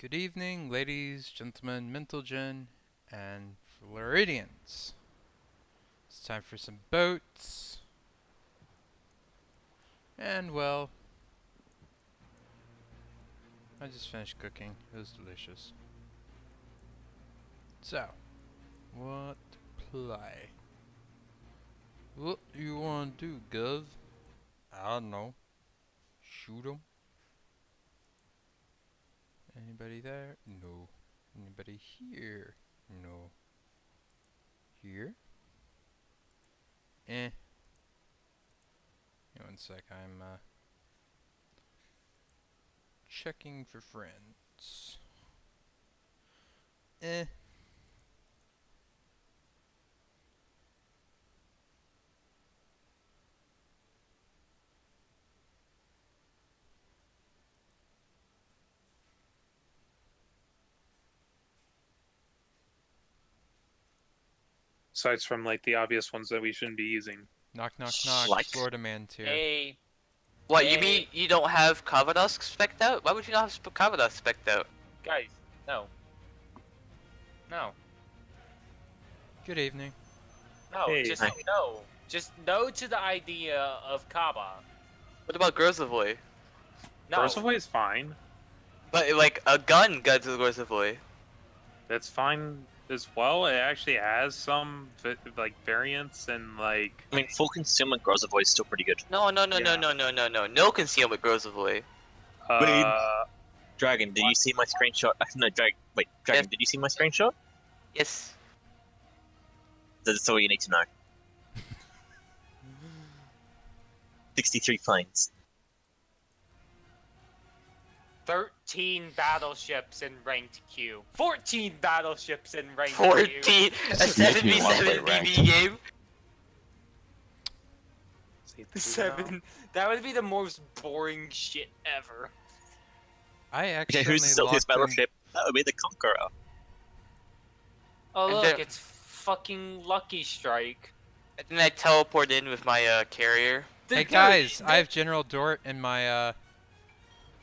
Good evening, ladies, gentlemen, mental gen, and Floridians. It's time for some boats. And well, I just finished cooking. It was delicious. So, what to play? What you wanna do, Gov? I don't know. Shoot 'em? Anybody there? No. Anybody here? No. Here? Eh. One sec, I'm checking for friends. Eh. Aside from like the obvious ones that we shouldn't be using. Knock, knock, knock. Like? Florida man's here. Hey, What, you Hey. mean you don't have Kavadas spec'd out? Why would you not have Kavadas spec'd out? guys, no. No. Good evening. No, Hey. just Hi. no. Just no to the idea of Kaba. What about Grozavoy? No. Versavoy is fine. But like a gun to Grozavoy. That's fine as well. It actually has some like variants and like. I mean, full concealment Grozavoy is still pretty good. No, Yeah. no concealment Grozavoy. Dragon, did you see my screenshot? No, Dragon, Yes. did you see my screenshot? Yes. That's all you need to know. 63 planes. 13 battleships in ranked queue. 14 battleships in ranked 14, queue. a This makes me wanna 7v7 play BB game. Seven. That would be the most boring shit ever. I Okay, actually who's the silkiest locked in- battleship? That would be the Conqueror. Oh And look, there- it's fucking Lucky Strike. And then I teleport in with my carrier. Hey guys, I have General Dort in my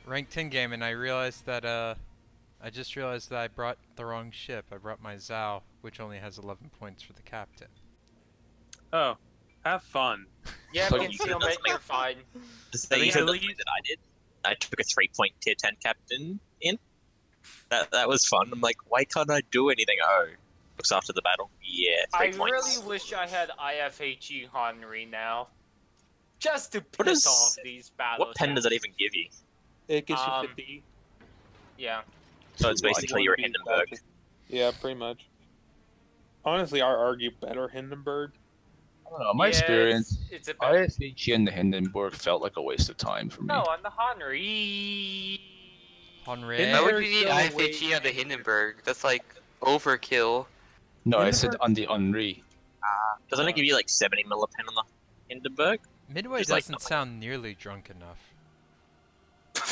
rank 10 game, and I realized that I just realized that I brought the wrong ship. I brought my Zhao, which only has 11 points for the captain. Oh, have fun. Yeah, So you concealment, could've- you're fine. Just I that mean, you said at the least- thing that I did. I took a 3-point tier 10 captain in. That was fun. I'm like, why can't I do anything? Oh, looks after the battle. Yeah, 3 I points. really wish I had IFHE Henry now. Just to What piss is- off these battles. What pen does that even give you? It gives you Um, 50. Yeah. So it's basically your Hindenburg. Yeah, pretty much. Honestly, I argue better Hindenburg. I don't know, my Yeah, experience, It's a better. ISHE and the Hindenburg felt like a waste of time for me. No, on the Henry. Henri. Hindenburg- Why would There's you need no IFHE way- on the Hindenburg? That's like overkill. No, I said Hindenburg- on the Henri. Doesn't it give you like 70 millipen on the Hindenburg? Midway It's like doesn't nothing. sound nearly drunk enough.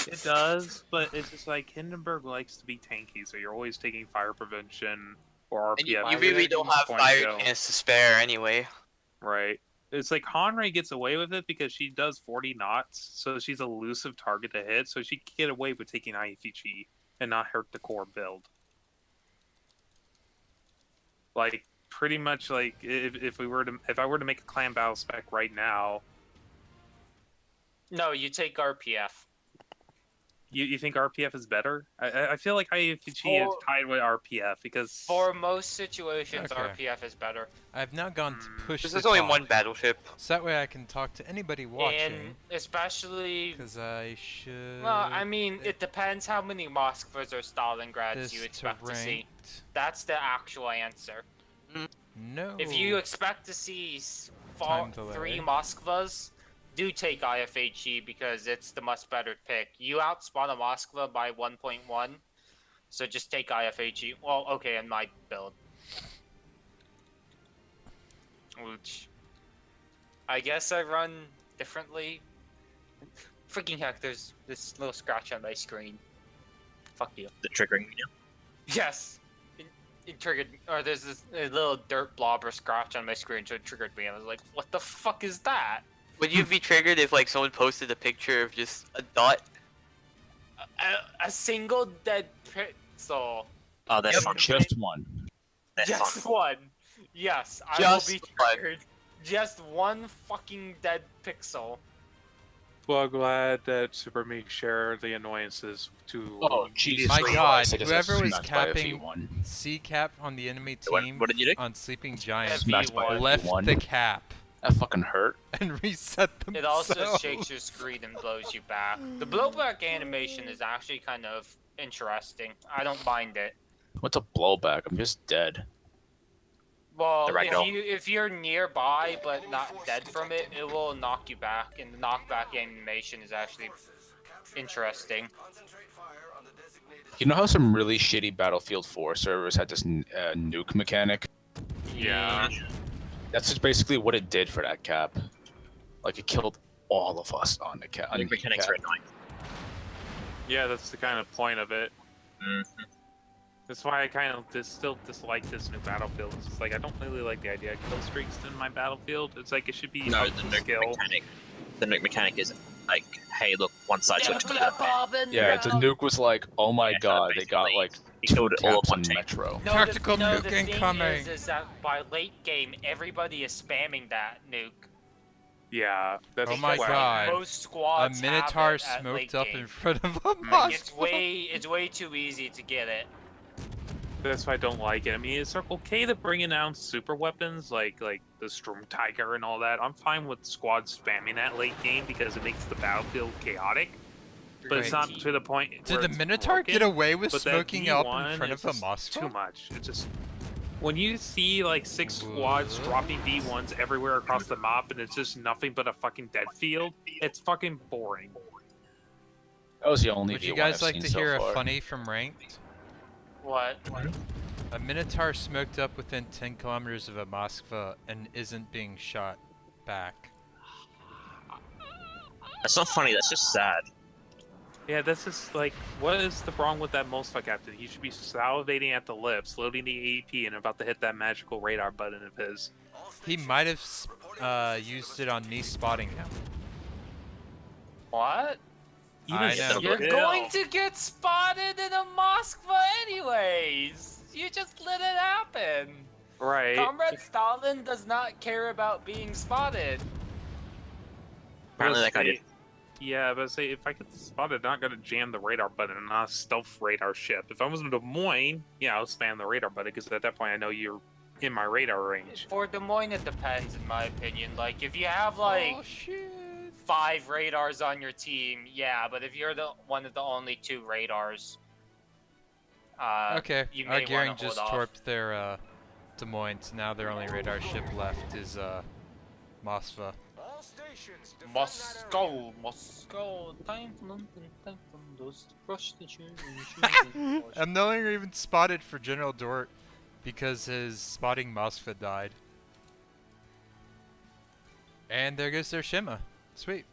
It does, but it's just like Hindenburg likes to be tanky, so you're always taking fire prevention or And you, RPF. you really don't have fire chance to spare anyway. Right. It's like Hanrei gets away with it because she does 40 knots, so she's an elusive target to hit, so she can get away with taking IFHE and not hurt the core build. Like, pretty much like if I were to make a clan battle spec right now, No, you take RPF. you think RPF is better? I feel like IFHE is For- tied with RPF because For most situations, Okay. RPF is better. I have now gone to push Because the there's only talk, one battleship. so that way I can talk to anybody watching. And especially. Because I should. Well, I mean, it depends how many Moskvas or Stalingrads this you to expect to see. ranked. That's the actual answer. No. If you expect to see Time delay. 3 Moskvas, do take IFHE because it's the much better pick. You outspawn a Moskva by 1.1, so just take IFHE. Well, okay, in my build. Which I guess I run differently. Freaking heck, there's this little scratch on my screen. Fuck you. The triggering menu. Yes. It triggered, or there's this little dirt blob or scratch on my screen, so it triggered me. I was like, what the fuck is that? Would you be triggered if like someone posted a picture of just a dot? A single dead pixel. Oh, they're Yep. fun. Just one. They're Just fun. one. Yes, I Just will be one. triggered. Just one fucking dead pixel. Well, glad that Super me share the annoyances to. Oh, Jesus My Christ, God, I just got whoever was smacked by a capping V1. C cap on the enemy What- team what did you do? on Sleeping Giant Smashed by a left V1. the cap That fucking hurt. and reset It themselves. also shakes your screen and blows you back. The blowback animation is actually kind of interesting. I don't mind it. What's a blowback? I'm just dead. Well, The ragdoll. if you're nearby but not dead from it, it will knock you back, and the knockback animation is actually interesting. You know how some really shitty Battlefield 4 servers had this nuke mechanic? Yeah. That's just basically what it did for that cap. Like, it killed all of us on the cap. Nuke mechanics are annoying. Yeah, that's the kind of point of it. Mhm. That's why I kind of still dislike this new Battlefield. It's just like I don't really like the idea of kill streaks in my Battlefield. It's like it should be No, up the to nuke skill. mechanic. The nuke mechanic is like, hey, look, one side switched to the other. Yeah, the nuke was like, oh my Yeah, god, they got basically, like he 2 killed it all caps at on one team. Metro. No, Tactical the nuke thing incoming. is that by late game, everybody is spamming that nuke. Yeah, that's Oh my why- God. Most A squads Minotaur have it at late smoked up game. in front of a Like, It's Moskva. it's way too easy to get it. That's why I don't like it. I mean, it's okay to bring in down super weapons like the Storm Tiger and all that. I'm fine with squads spamming that late game because it makes the battlefield chaotic. But it's Wait. not to the point. Did where the it's Minotaur broken, get away with but that smoking up V1 in front is of a just Moskva? Too much. It's just when you see like 6 squads dropping V1s everywhere across the map and it's just nothing but a fucking dead field. It's fucking boring. That was the only Would V1 you guys I've like seen to so hear a far. funny from ranked? What? A Minotaur smoked up within 10 kilometers of a Moskva and isn't being shot back. That's not funny, that's just sad. Yeah, that's just like, what is the wrong with that Moskva captain? He should be salivating at the lips, loading the AP, and about to hit that magical radar button of his. He might have used it on me spotting him. What? I know. You're still. going to get spotted in a Moskva anyways. You just let it happen. Right. Comrade Stalin does not care about being spotted. Apparently that guy did. Yeah, but say if I get spotted, I'm not gonna jam the radar button and not stealth radar ship. If I was in Des Moines, yeah, I'll spam the radar button because at that point I know you're in my radar range. For Des Moines, it depends, in my opinion. Like, if you have like Oh shit. 5 radars on your team, yeah. But if you're the one of the only 2 radars, Okay, you our may gearing wanna hold just off. torped their Des Moines. Now their only radar ship left is Moskva. Moscow, Moscow, time for London, time for those to brush the train. I'm no longer even spotted for General Dort because his spotting Moskva died. And there goes their Shima. Sweet.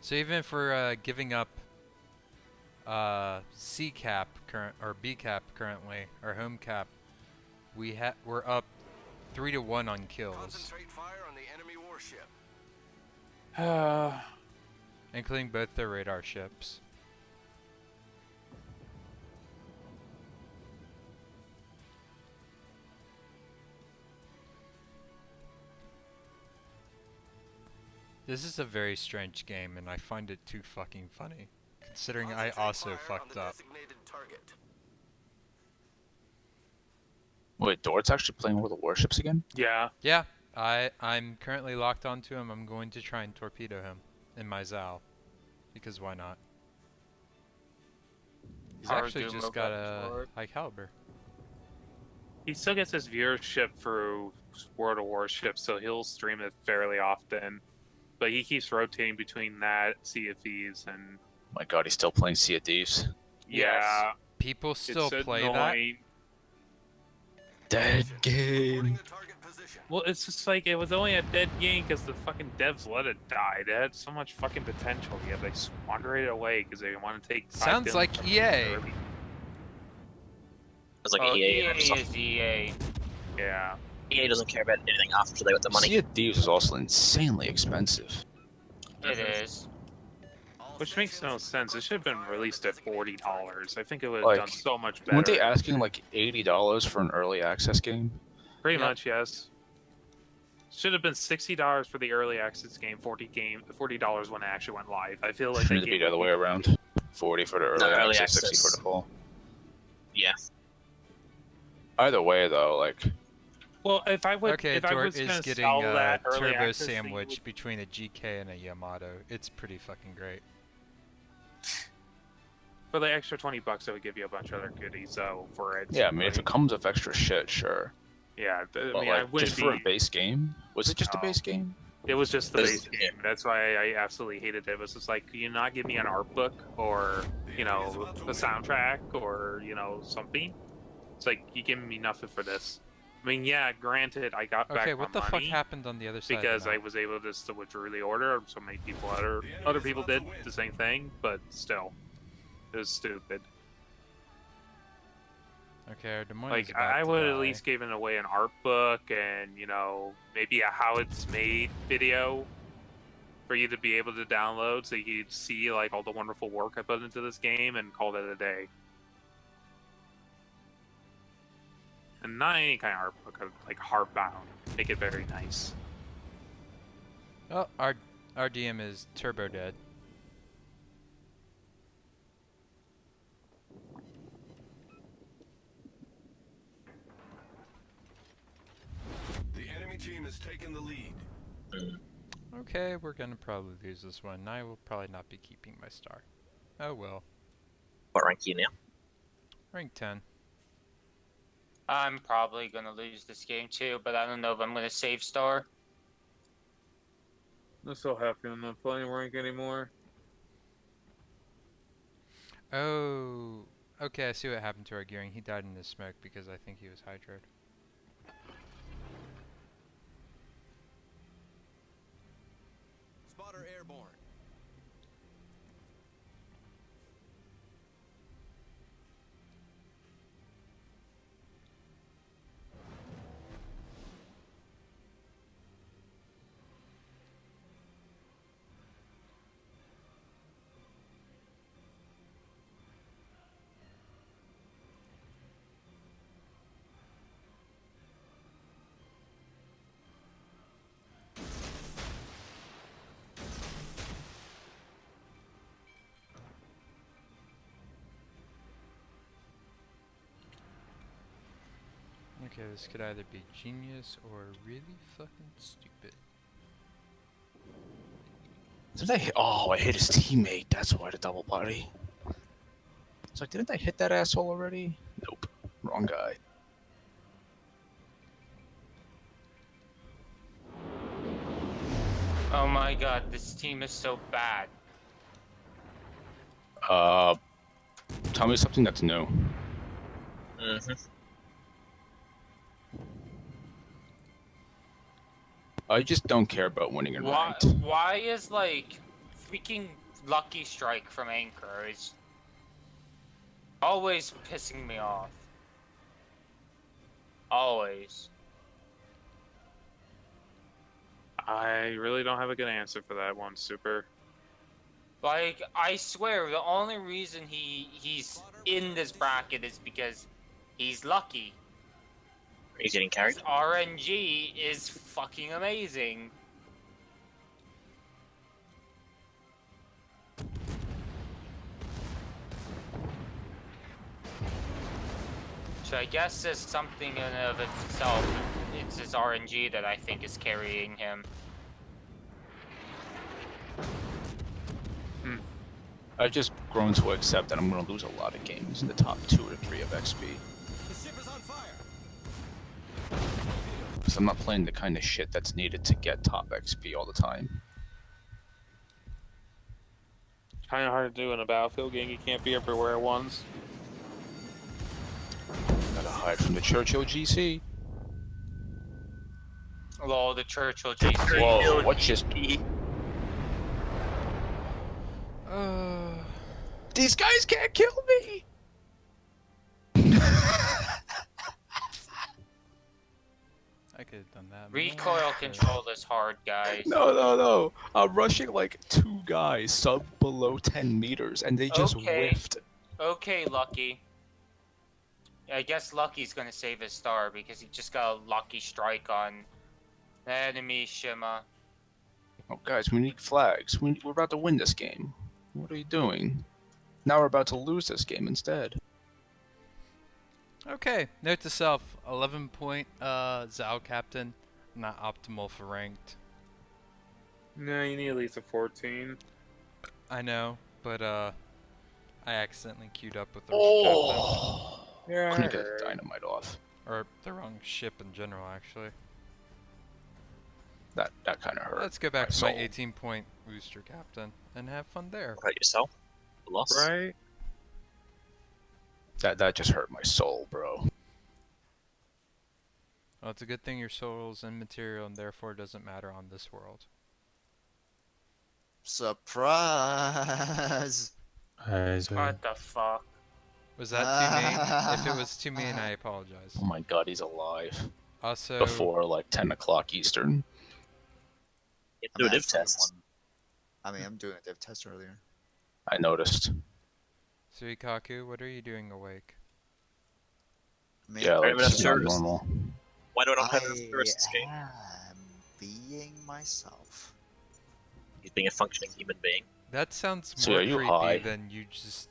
So even if we're giving up C cap or B cap currently, or home cap, we're up 3-1 on kills, Concentrate fire on the enemy warship. including both their radar ships. This is a very strange game, and I find it too fucking funny, considering I Concentrate also fire on fucked the up. designated target. Wait, Dort's actually playing with the warships again? Yeah. Yeah, I'm currently locked onto him. I'm going to try and torpedo him in my Zal, because why not? He's Power actually Doom just Robot got a Sword. high caliber. He still gets his viewership through World of Warships, so he'll stream it fairly often. But he keeps rotating between that, Sea of Thieves, and Oh my god, he's still playing Sea of Thieves. yeah, People still it's play that. annoying. Dead Reporting game. the target position. Well, it's just like it was only a dead game because the fucking devs let it die. It had so much fucking potential. Yeah, they squandered it away because they want to take. $5 Sounds billion like from EA. early. It's like Oh, EA, EA and stuff. is EA. Yeah. EA doesn't care about anything after they got the money. Sea of Thieves is also insanely expensive. It is. All Which makes no sense. It should have been released at $40. I think it would have Like, done so much better. Weren't they asking like $80 for an early access game? Pretty Yep. much, yes. Should have been $60 for the early access game, $40 when it actually went live. I feel like Shouldn't that it be game the other way around? 40 for the early, access, 60 for the full. Yeah. Either way, though, like Well, if I would, Okay, if I Dort was is gonna getting sell a that early turbo access thing, sandwich between a GK and a Yamato. It's pretty fucking great. for the extra $20, I would give you a bunch of other goodies. So for it, yeah, I mean, if it comes with extra shit, sure. yeah, I But mean, I like, wouldn't just for a be. base game? Was it just a No. base game? It was just the This- base game. That's why I absolutely hated it. It was just like, can you not give me an art book or, you know, a soundtrack or, you know, something? It's like, you giving me nothing for this. I mean, yeah, granted, I got Okay, back what my the fuck money happened on the other side? because of the I map? was able to still withdraw the order. So many people, other people did the same thing, but still, it was stupid. Okay, our Des Moines is Like, about I to would at die. least given away an art book and, you know, maybe a how it's made video for you to be able to download so you could see, like, all the wonderful work I put into this game and call it a day. And not any kind of art book, like hardbound. Make it very nice. Oh, our DM is turbo dead. The enemy team has taken the lead. Okay, we're gonna probably lose this one. I will probably not be keeping my star. Oh well. What rank are you now? Rank 10. I'm probably gonna lose this game too, but I don't know if I'm gonna save star. I'm so happy I'm not playing rank anymore. Oh, okay, I see what happened to our gearing. He died in the smoke because I think he was hydroed. Spotter airborne. Okay, this could either be genius or really fucking stupid. Did I hit? Oh, I hit his teammate. That's why the double body. It's like, didn't I hit that asshole already? Nope. Wrong guy. Oh my god, this team is so bad. Tell me something that's new. Mm-hmm. I just don't care about winning in Why? ranked. Why is like freaking Lucky Strike from Anchor is always pissing me off. Always. I really don't have a good answer for that one, Super. Like, I swear, the only reason he's in this bracket is because he's lucky. Are you getting carried? His RNG is fucking amazing. So I guess there's something in and of itself. It's his RNG that I think is carrying him. I've just grown to accept that I'm going to lose a lot of games in the top 2 or 3 of XP. The ship is on fire. Because I'm not playing the kind of shit that's needed to get top XP all the time. Kind of hard to do in a Battlefield game. You can't be everywhere at once. Gotta hide from the Churchill GC. Lol, the Churchill GC. Whoa, what just... These guys can't kill me! I could have done that. Recoil more, control is hard, guys. No. I'm rushing like 2 guys sub below 10 meters, and they just Okay. whiffed. Okay, Lucky. I guess Lucky's gonna save his star because he just got a lucky strike on the enemy Shima. Oh, guys, we need flags. We're about to win this game. What are you doing? Now we're about to lose this game instead. Okay, note to self, 11 point Zao captain, not optimal for ranked. No, you need at least a 14. I know, but I accidentally queued up with the wrong Oh! Yeah, Couldn't get the dynamite off. captain. Or the wrong ship in general, actually. That kind of hurt. Let's go back my to my soul. 18 point booster captain and have fun there. What about yourself? A loss? right? That just hurt my soul, bro. Well, it's a good thing your soul's immaterial and therefore doesn't matter on this world. Surprise! What the fuck? Was that too mean? If it was too mean, I apologize. Oh my god, he's alive. Also, Before like 10 o'clock Eastern. You have to do a div actually test. I mean, I'm doing a div test earlier. I noticed. Suikaku, what are you doing awake? I mean, Yeah, like Favorite it's not service. normal. Why do I not I have the rest of this game? am being myself. He's being a functioning human being. That sounds So more are you creepy high? than you just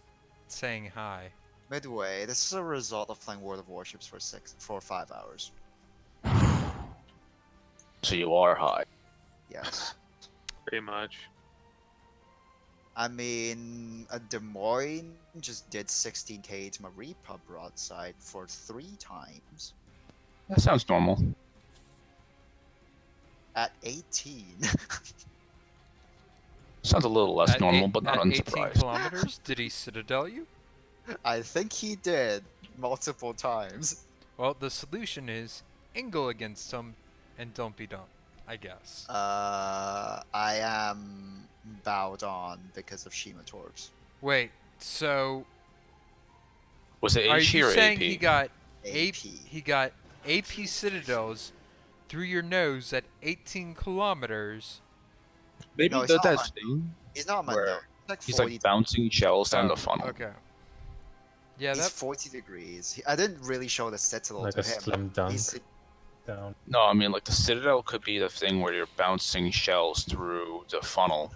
saying hi. Midway, this is a result of playing World of Warships for 5 hours. So you are high. Yes. Pretty much. I mean, a Des Moines just did 16k to my Repub broadside for 3 times That sounds normal. at 18. Sounds a little less At normal, eight- but not at 18 unsurprised. kilometers, did he citadel you? I think he did multiple times. Well, the solution is angle against him and don't be dumb, I guess. I am bowed on because of Shima Torps. Wait, so Was it are HE you or saying AP? he got AP. he got AP citadels through your nose at 18 kilometers? Maybe No, it's not that mine. thing. He's not my Where nose. Like He's 40, like bouncing shells down Oh, the funnel. Okay. Yeah, he's that 40 degrees. I didn't really show the citadel Like to a him. slam dunk He's, down. No, I mean like the citadel could be the thing where you're bouncing shells through the funnel.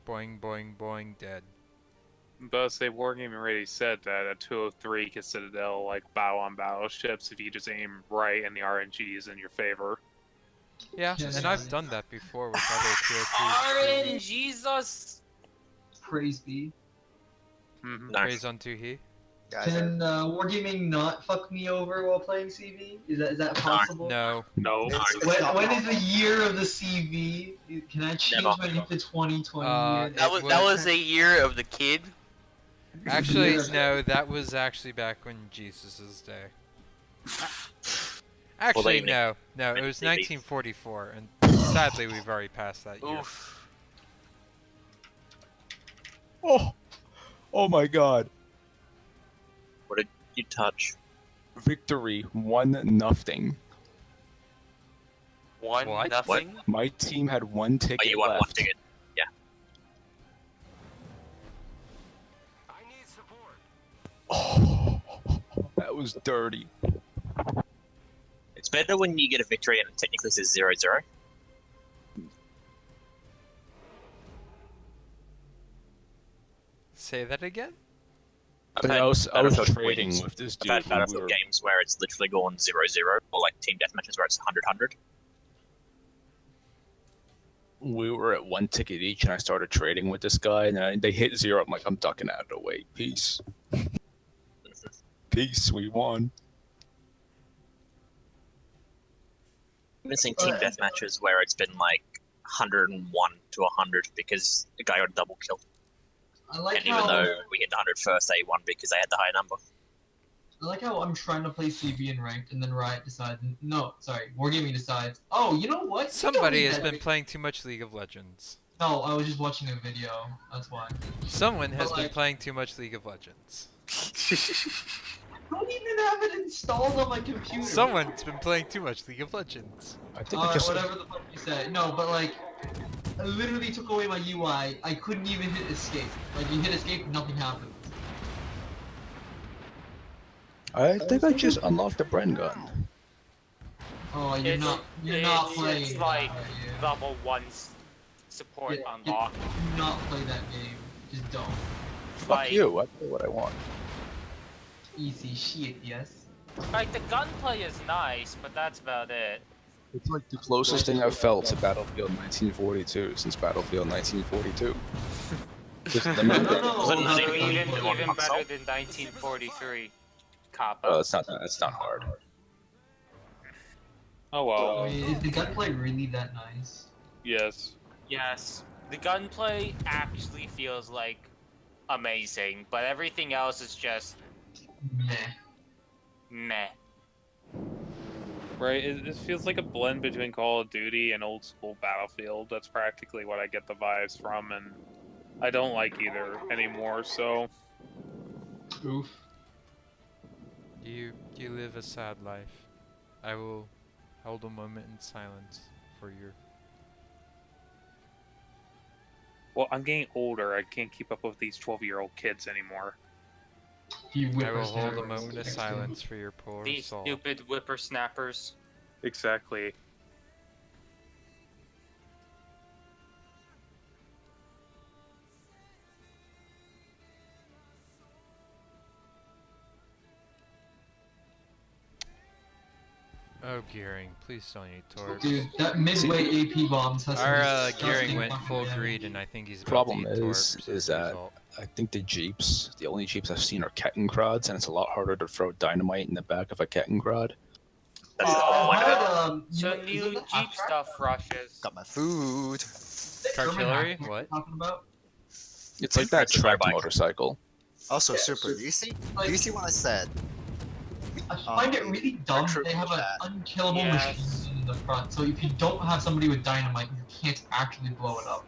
boing boing boing dead. But say Wargaming already said that a 203 can Citadel like bow on battleships if you just aim right and the RNG is in your favor. Yeah, Yes, and I've right. done that before with other 203s. RN Jesus! Praise be. Mm-hmm. No. Praise unto he. guys, Can Wargaming not fuck me over while playing CV? Is that possible? No. No. It's When, not when is normal. the year of the CV? Can I change Never. my name to 2020 year? That was- That was a year of the kid. Actually, Yeah. no, that was actually back when Jesus' day. Actually, they- no, it was they- 1944, and sadly we've already passed that year. Oof. Oh my god. What did you touch? Victory 1-0. One What? nothing. My team had 1 ticket Oh, you won one left. ticket. Oh, that was dirty. It's better when you get a victory and it technically says 0-0. Say that again? I've had I was Battlefield trading wins. with this I've dude. had when we Battlefield were- games where it's literally gone 0-0, or like team deathmatches where it's 100-100. We were at 1 ticket each, and I started trading with this guy, and they hit 0. I'm like, I'm ducking out of the way. Peace. Peace. We won. I've been seeing team deathmatches where it's been like 101 to 100 because the guy got a double kill. I like And even how though we hit the 100 first, they won because they had the higher number. I like how I'm trying to play CV in ranked, and then Riot decides. No, sorry, Wargaming decides. Oh, you know what? You don't Somebody need has that been big-" playing too much League of Legends. No, I was just watching a video. That's why. Someone has But, been like- playing too much League of Legends. don't even have it installed on my computer. Someone's been playing too much League of Legends. I think it Alright, just. whatever the fuck you said. No, but like, I literally took away my UI. I couldn't even hit escape. Like, you hit escape, nothing happens. I think I just unlocked the Bren gun. Oh, you're not playing. It's like that, are you? level 1 support Yeah, unlocked. Do not play that game. Just don't. Fuck Like, you. I play what I want. Easy shit, yes. Like, the gunplay is nice, but that's about it. It's like the closest thing I've felt to Battlefield 1942 since Battlefield 1942. Just the No, map. no, no. Wasn't no, that no, Even no, no, better no. than 1943. Kappa. Well, it's not. It's not hard. Oh well. I mean, is the gunplay really that nice? Yes. Yes, the gunplay actually feels like amazing, but everything else is just Meh. meh. Right. It feels like a blend between Call of Duty and old school Battlefield. That's practically what I get the vibes from, and I don't like either anymore. So Oof. You live a sad life. I will hold a moment in silence for your. well, I'm getting older. I can't keep up with these 12-year-old kids anymore. You I will hold a whippersnappers. moment of Next to silence for your poor These soul. stupid whippersnappers. Exactly. Oh, Gearing, please don't eat torps. Dude, that midway AP bombs has some Our disgusting Gearing went fucking full damage. greed, and I think he's about Problem to eat torps is as a that result. I think the Jeeps, the only Jeeps I've seen are Kettenkrads, and it's a lot harder to throw dynamite in the back of a Kettenkrad. That's the whole I've point of heard, it. you So know, is new it the Jeep half track? stuff rushes. Got my food. Artillery? German What? Talking about? It's like that Versus tracked motorbike. motorcycle. Also, Yeah, super. so- Do you see? Like, Do you see what I said? I find it really dumb. recruit They have an chat. unkillable Yes. machine gun in the front, so if you don't have somebody with dynamite, you can't actually blow it up.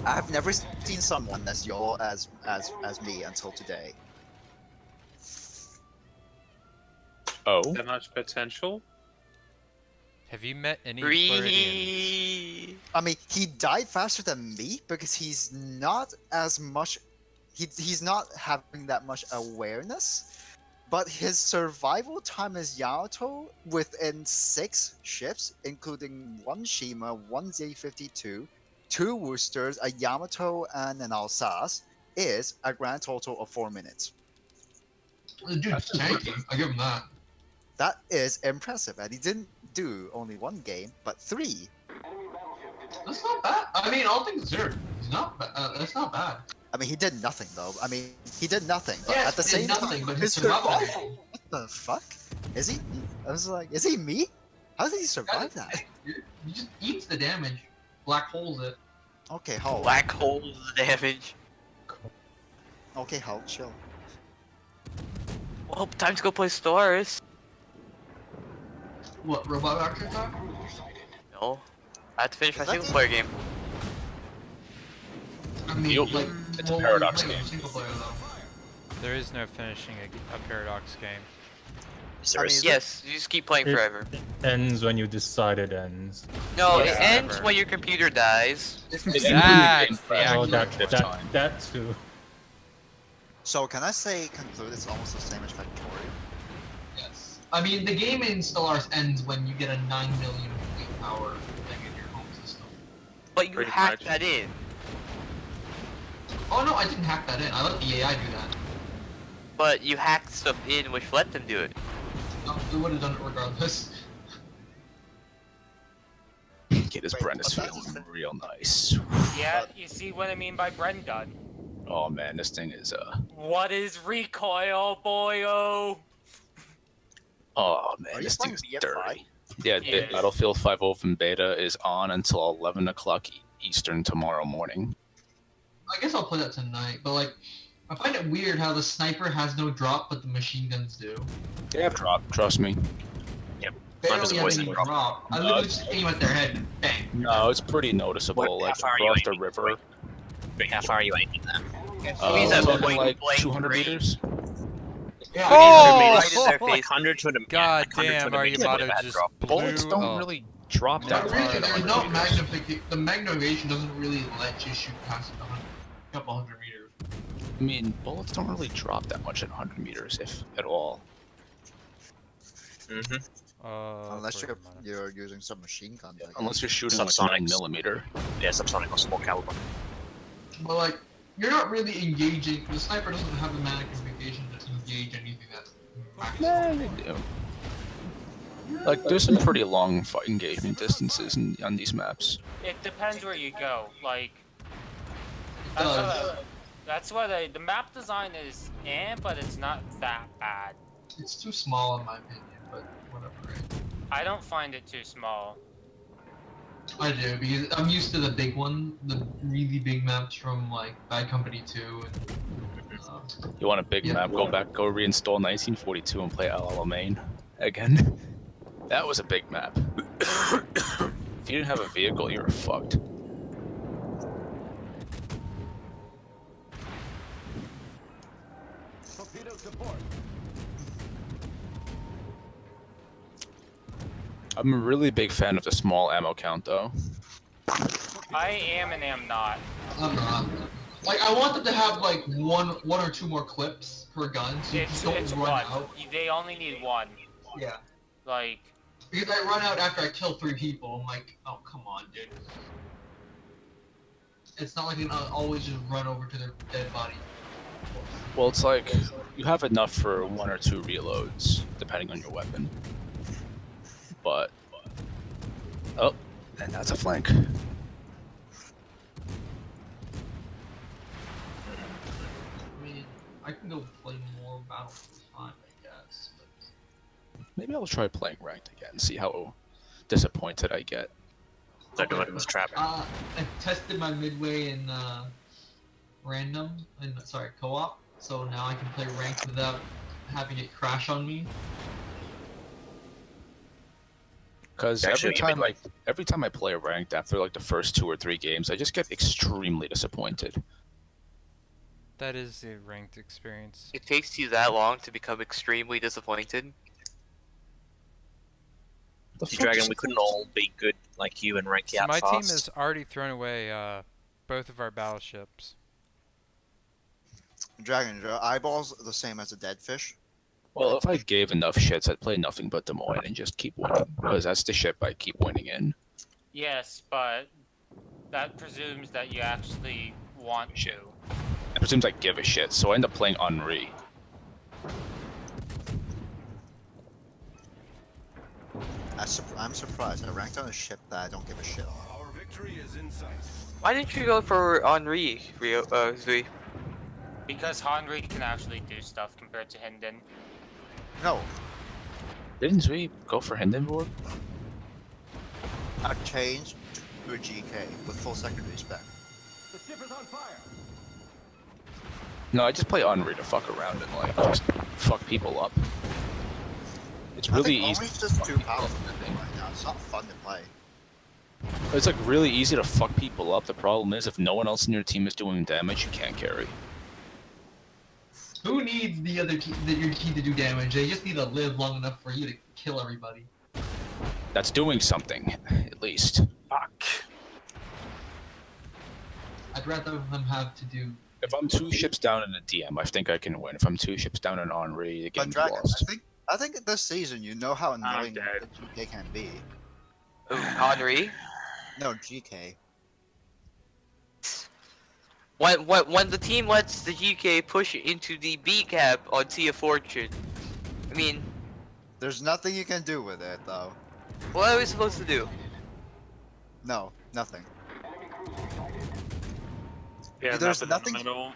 I've never seen someone as y'all as me until today. Oh, That much potential? Have you met any Floridians? Re- I mean, he died faster than me because he's not as much. He's not having that much awareness. But his survival time is Yamato within 6 ships, including 1 Shima, 1 Z52, 2 Woosters, a Yamato, and an Alsace, is a grand total of 4 minutes. The dude's tanking. I give him that. That is impressive, and he didn't do only 1 game, but 3. That's not bad. I mean, all things considered, it's not bad. That's not bad. I mean, he did nothing though. I mean, he did nothing, but Yes, at the he did same nothing, time, but his his survival survival. rate- What the fuck? Is he? I was like, is he me? How did he survive Guys, that? He just eats the damage. Black holes it. Okay, Hulk. black hole damage. Okay, Hulk, chill. Well, time to go play stars. What, robot action time? No. I have to finish my Is that single the- player game. I mean, You'll- like, it's a well, Paradox you're playing game. Single player though. There is no finishing a Paradox game. Is there I a mean, s- Yes, you just keep playing It- forever. ends when you decide it ends. No, Yeah, it ends forever. when your computer dies. It That's ends the when you actual gain Oh, active that time. that too. So can I say conclude it's almost the same as Factorio? Yes. I mean, the game in Stellaris ends when you get a 9 million complete power thing in your home system. But you Pretty hacked much. that in. Oh no, I didn't hack that in. I let the AI do that. But you hacked stuff in which let them do it. No, we would have done it regardless. Kid, his Wait, Bren is but that's feeling just- real nice. Yeah, you see what I mean by Bren gun. Oh man, this thing is What is recoil, boyo? oh man, Are you this thing playing is BFI? dirty. Yeah, Yeah. the Battlefield 5 Open Beta is on until 11 o'clock Eastern tomorrow morning. I guess I'll play that tonight, but like, I find it weird how the sniper has no drop, but the machine guns do. They have drop, trust me. Barely does have poison any drop. drop. I literally just aim at their head and bang. No, it's pretty noticeable. What- Like how far are you across the aiming? river, Wait, how far are you aiming them? Means I'm that talking point like blank 200 range. meters. Yeah, Oh! Right in their face. 100 to the God yeah, 100 damn, to the our meter, Yamato bad just drop. Bullets blew don't up. really drop that But far really, at there's 100 no meters. the magnification doesn't really let you shoot past a couple hundred meters. I mean, bullets don't really drop that much at 100 meters, if at all. Mm-hmm. Unless poor you're Yamato. using some machine gun. I guess. Unless you're shooting like Subsonics. 9mm. Yeah, subsonic or small caliber. But like, you're not really engaging. The sniper doesn't have the magnification to engage anything that's Nah, maximum. they do. Like, there's some pretty long engagement distances on these maps. It depends where you go. Like, Uh, that's why the map design is but it's not that bad. It's too small in my opinion, but whatever. Right? I don't find it too small. I do because I'm used to the big one, the really big maps from like Bad Company 2 and. You want a big Yeah. map? Go reinstall 1942 and play Al Alamein again. That was a big map. If you didn't have a vehicle, you were fucked. Torpedo support. I'm a really big fan of the small ammo count, though. I am and am not. I'm not. Like I want them to have like one or two more clips per gun, so you It's don't run one. out. They only need one. Yeah. Like, Because I run out after I kill 3 people. I'm like, oh come on, dude. It's not like you can always just run over to their dead body. Well, it's like you have enough for 1 or 2 reloads, depending on your weapon. But oh, and that's a flank. I mean, I can go play more Battlefield 5, I guess. But... Maybe I'll try playing ranked again and see how disappointed I get. They're doing this trapping. I tested my midway in co-op, so now I can play ranked without having it crash on me. Because Actually, every time I play ranked after like the first 2 or 3 games, I just get extremely disappointed. That is the ranked experience. It takes you that long to become extremely disappointed. The fuck Dragon, is- we couldn't all be good like you and rank you So out my team fast. has already thrown away both of our battleships. Dragon, your eyeballs the same as a dead fish. Well, if I gave enough shits, I'd play nothing but Des Moines and just keep winning. Because that's the ship I keep winning in. yes, but that presumes that you actually want to. It presumes I give a shit, so I end up playing Henri. I'm surprised. I ranked on a ship that I don't give a shit on. Our victory is in sight. Why didn't you go for Henri, Zui? Because Henry can actually do stuff compared to Hinden. No, Didn't we go for Hindenburg? I changed to a GK with full secondary spec. The ship is on fire. No, I just play Henri to fuck around and like just fuck people up. It's really I think easy. Henry's just too powerful right now. It's not fun to play. It's like really easy to fuck people up. The problem is if no one else in your team is doing damage, you can't carry. Who needs your key to do damage? They just need to live long enough for you to kill everybody. That's doing something, at least. Fuck. I'd rather them have to do. If I'm 2 ships down in a DM, I think I can win. If I'm 2 ships down in Henri, the But game's Dragon, lost. I think this season you know how annoying dead. the GK can be. Ooh, Henri? No, GK. When the team lets the GK push into the B cap on Sea of Fortune, I mean, There's nothing you can do with it, though. what are we supposed to do? No, nothing. Yeah, There's nothing. nothing- In the middle.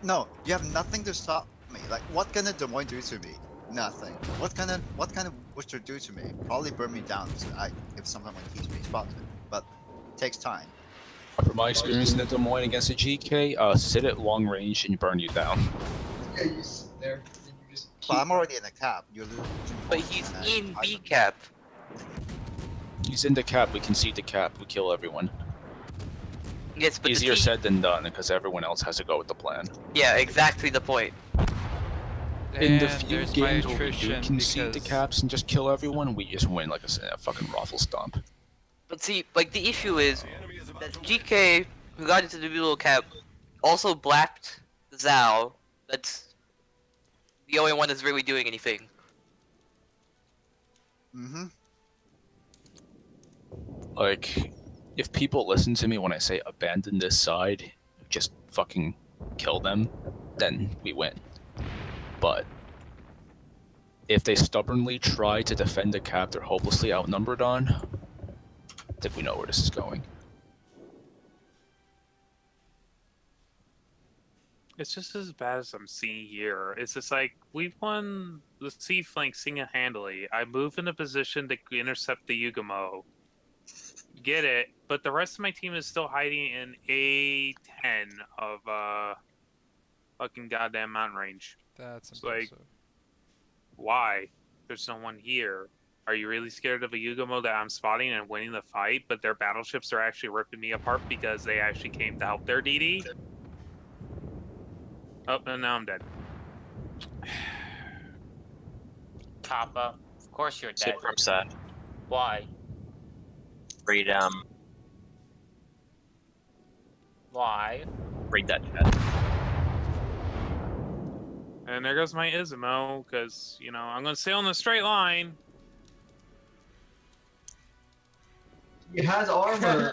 No, you have nothing to stop me. Like, what can a Des Moines do to me? Nothing. What kind of Worcester do to me? Probably burn me down if someone keeps me spotted. But takes time. From my experience in the Des Moines against a GK, sit at long range and burn you down. Yeah, you sit there and you just. But I'm already in a cap. You're losing. But he's in B cap. He's in the cap, we concede the cap, we kill everyone. Yes, but Easier the team, said than done, because everyone else has to go with the plan. yeah, exactly the point. In the And few there's my games where we do attrition concede the because caps and just kill everyone, we just win like a fucking raffle stomp. But see, like the issue is The enemy is about that to win. GK, who got into the middle cap, also blacked Zhao. That's the only one that's really doing anything. Mm-hmm. Like, if people listen to me when I say abandon this side, just fucking kill them, then we win. But if they stubbornly try to defend a cap they're hopelessly outnumbered on, I think we know where this is going. It's just as bad as I'm seeing here. It's just like, we've won the C flank single-handedly. I move in a position to intercept the Yugamo. Get it, but the rest of my team is still hiding in A10 of fucking goddamn mountain range. that's It's like- impressive. Why? There's no one here. Are you really scared of a Yugamo that I'm spotting and winning the fight, but their battleships are actually ripping me apart because they actually came to help their DD? Oh, and now I'm dead. Kappa, of course you're dead. Super, I'm sad. Why? Read Why? read that chat. And there goes my Ismo, because, you know, I'm going to stay on the straight line. He has armor.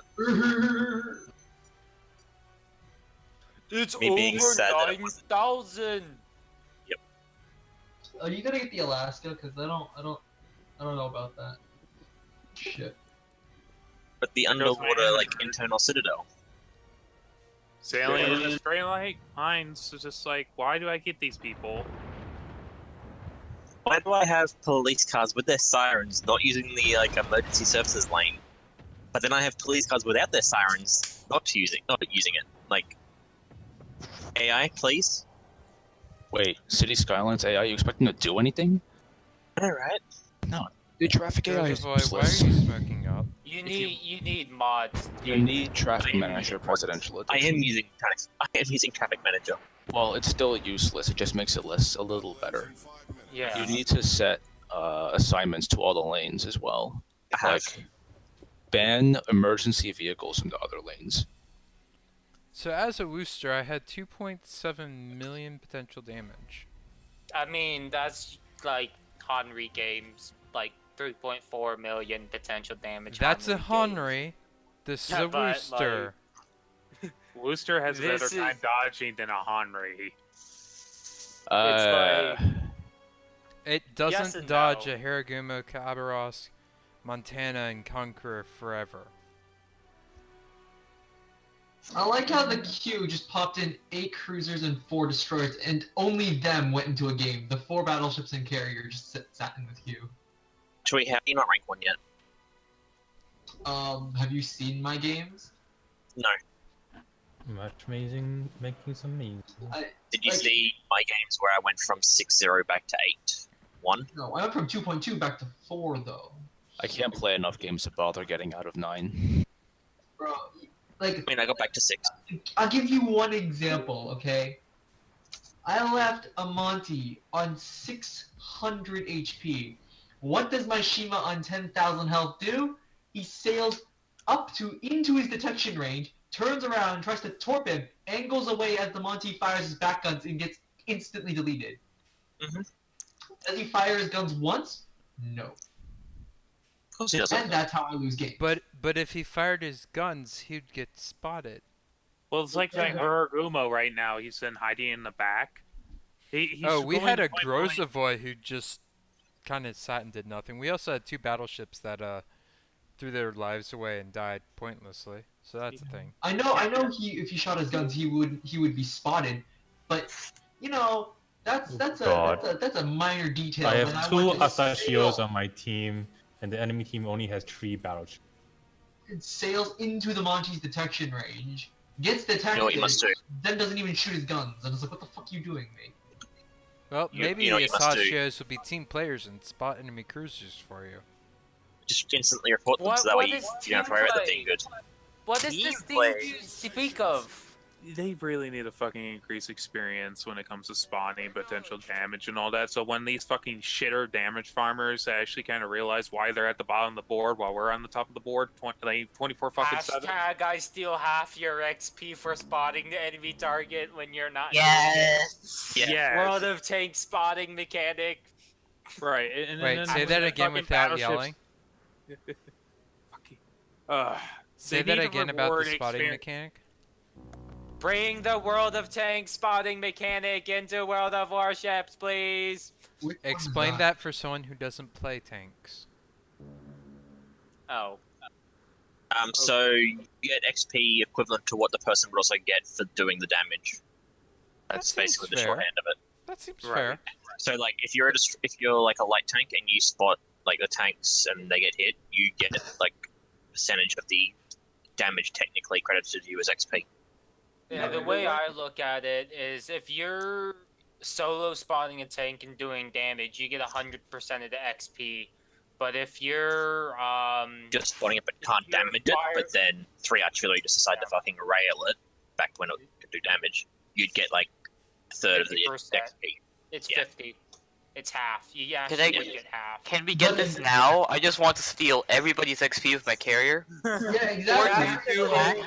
It's Me being over sad that it wasn't- 9,000. Are you gonna get the Alaska? Because I don't know about that. Shit. But the There goes my underwater, like, hammer. internal citadel. Sailing in a straight line, so just like, why do I get these people? Why do I have police cars with their sirens not using the, like, emergency services lane? But then I have police cars without their sirens not using it. Like, AI, please? Wait, City Skylines AI, you expect them to do anything? I know, right? No. The traffic AI is Boy, why are useless. you smoking up? You need mods. You need Traffic I am Manager using- Presidential I Edition. am using Traffic Manager. Well, it's still useless. It just makes it less a little better. Yeah. You need to set assignments to all the lanes as well. I have. Like, ban emergency vehicles into other lanes. So as a Wooster, I had 2.7 million potential damage. I mean, that's like Henry games, like 3.4 million potential damage. That's a games. Henry. This is Yeah, a but, like, Wooster. Wooster has This better time is- dodging than a Henry. It doesn't Yes and dodge no. a Haragumo, Kabaros, Montana, and Conqueror forever. I like how the queue just popped in 8 cruisers and 4 destroyers, and only them went into a game. The 4 battleships and carrier just sat in the queue. Chewie, have you not ranked one yet? Have you seen my games? No. Matchmaking making some memes. Did you Like- see my games where I went from 6-0 back to 8-1? No, I went from 2.2 back to 4 though. I can't play enough games to bother getting out of 9. Bro, like, I mean, I got back to 6. I'll give you one example, okay? I left a Monty on 600 HP. What does my Shima on 10,000 health do? He sails up into his detection range, turns around, tries to torp him, angles away as the Monty fires his back guns and gets instantly deleted. Mhm. Does he fire his guns once? No. Of course he doesn't. And that's how I lose games. But if he fired his guns, he'd get spotted. Well, it's like that Haragumo right now. He's been hiding in the back. He's Oh, we going had a point blank. Grozavoy who just kind of sat and did nothing. We also had 2 battleships that threw their lives away and died pointlessly. So that's a thing. I know if he shot his guns he would be spotted, but you know, that's a minor detail. I and have 2 want to Asahios sail- on my team, and the enemy team only has 3 battleships. It sails into the Monty's detection range, gets detected, You know what you must do? then doesn't even shoot his guns, and it's like, what the fuck are you doing, mate? Well, You maybe know what you must do? Asahios will be team players and spot enemy cruisers for you. Just instantly report them What- so that way what you is don't have to worry about them team being good. What is Team this thing play. you speak of? they really need to fucking increase experience when it comes to spawning, potential damage, and all that. So when these fucking shitter damage farmers actually kind of realize why they're at the bottom of the board while we're on the top of the board, 24 fucking 7. Hashtag I steal half your XP for spotting the enemy target when you're not. Yes. Yes. World of Tanks spotting mechanic. Right. And Wait, then say when that the again fucking without battleships- yelling. Fucking. Uh, Say they that need to again about the reward spotting exper- mechanic. Bring the World of Tanks spotting mechanic into World of Warships, please. Which one is Explain that for someone who doesn't play tanks. Oh. So you get XP equivalent to what the person would also get for doing the damage. That's That seems basically the fair. shorthand of it. That seems Right. fair. So like if you're like a light tank and you spot like the tanks and they get hit, you get like percentage of the damage technically credited to you as XP. Yeah, the way I look at it is if you're solo spawning a tank and doing damage, you get 100% of the XP. But if you're Just spotting it but can't you're damage it, fire- but then 3 artillery just decide to fucking rail it back when it could do damage, you'd get like a third of the 50%. XP. it's Yeah. 50. It's half. You Can actually I- would get half. Can we get this now? I just want to steal everybody's XP with my carrier. Yeah, Or exactly. do that.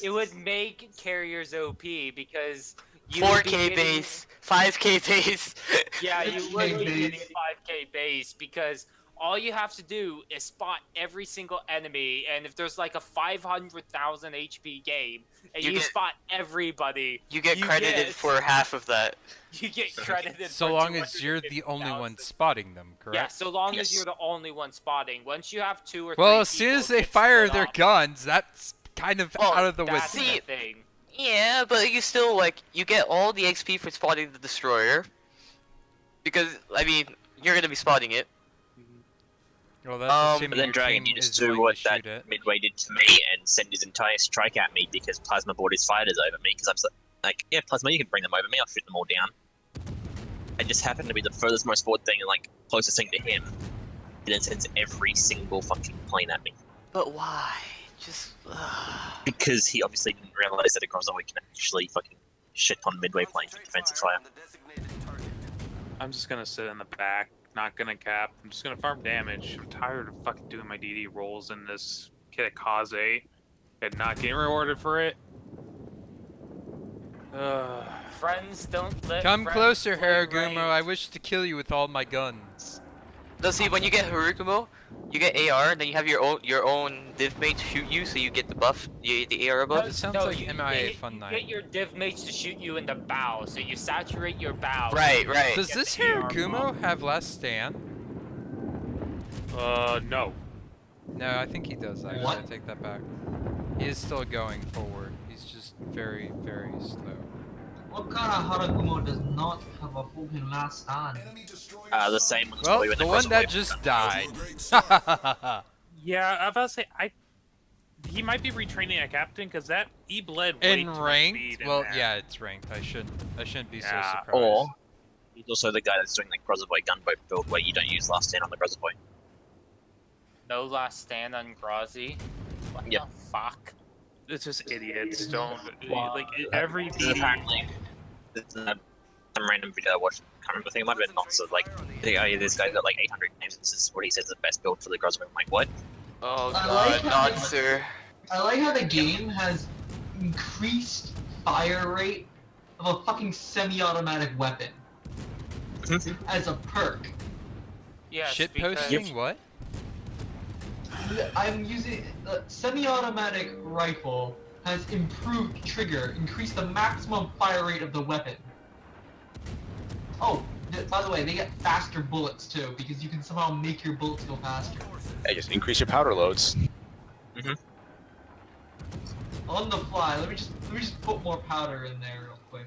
It would make carriers OP because you would be 4K getting- base, 5K base. Yeah, you would 6K be base. getting 5K base because all you have to do is spot every single enemy, and if there's like a 500,000 HP game, and You you, get- spot everybody, You get You credited get- for half of that. you get credited. So for long as you're the only one 250,000. spotting them, correct? Yeah, so long as Yes. you're the only one spotting. Once you have 2 or 3 Well, as soon as people, they it's fire split their up. guns, that's kind of Well, out of the That's window. the thing. Yeah, but you still like you get all the XP for spotting the destroyer. Because I mean, you're gonna be spotting it. Well, that's But assuming But then your Dragon team needs is to do willing what to that shoot it. Midway did to me and send his entire strike at me because Plasma brought his fighters over me because I'm like, yeah, Plasma, you can bring them over me, I'll shoot them all down. I just happened to be the furthest most forward thing and like closest thing to him. And then sends every single fucking plane at me. But why? Just Because he obviously didn't realize that a Grozzoid can actually fucking shit on Midway planes with defensive fire. I'm just gonna sit in the back, not gonna cap. I'm just gonna farm damage. I'm tired of fucking doing my DD rolls in this Kitakaze and not getting rewarded for it. Friends don't let. Come friends closer, play Haragumo. rank. I wish to kill you with all my guns. no. See, when you get Harukumo, you get AR, and then you have your own div mate shoot you, so you get the buff, the AR buff. That sounds like you MIA get, fun you night. get your div mates to shoot you in the bow, so you saturate your bow. Right, right. Does Get this the AR Haragumo buff. have last stand? No. No, I think he does actually. What? I take that back. He is still going forward. He's just very, very slow. What kind of Haragumo does not have a fucking last stand? The same ones Well, for you in the the one that Grozzoid. just died. Yeah, I was about to say he might be retraining a captain because that he bled way In too much ranked? speed in Well, there. yeah, it's ranked. I shouldn't be so Yeah. surprised. Or he's also the guy that's doing like Grozzoid gunboat build where you don't use last stand on the Grozzoid. No last stand on Grazi. What Yep. the fuck? It's just idiots. Don't Wow. like every This is DD. apparently some random video I watched. Can't remember. I think it might have been lots of like, this guy's got like 800 names. This is what he says is the best build for the Grozzoid. I'm like, what? Oh I god, like how not they- sir. I like how the game has increased fire rate of a fucking semi-automatic weapon as a perk. Yes, Shit because posting? What? I'm using semi-automatic rifle has improved trigger, increased the maximum fire rate of the weapon. Oh, by the way, they get faster bullets too because you can somehow make your bullets go faster. Hey, just increase your powder loads. On the fly, let me just put more powder in there real quick.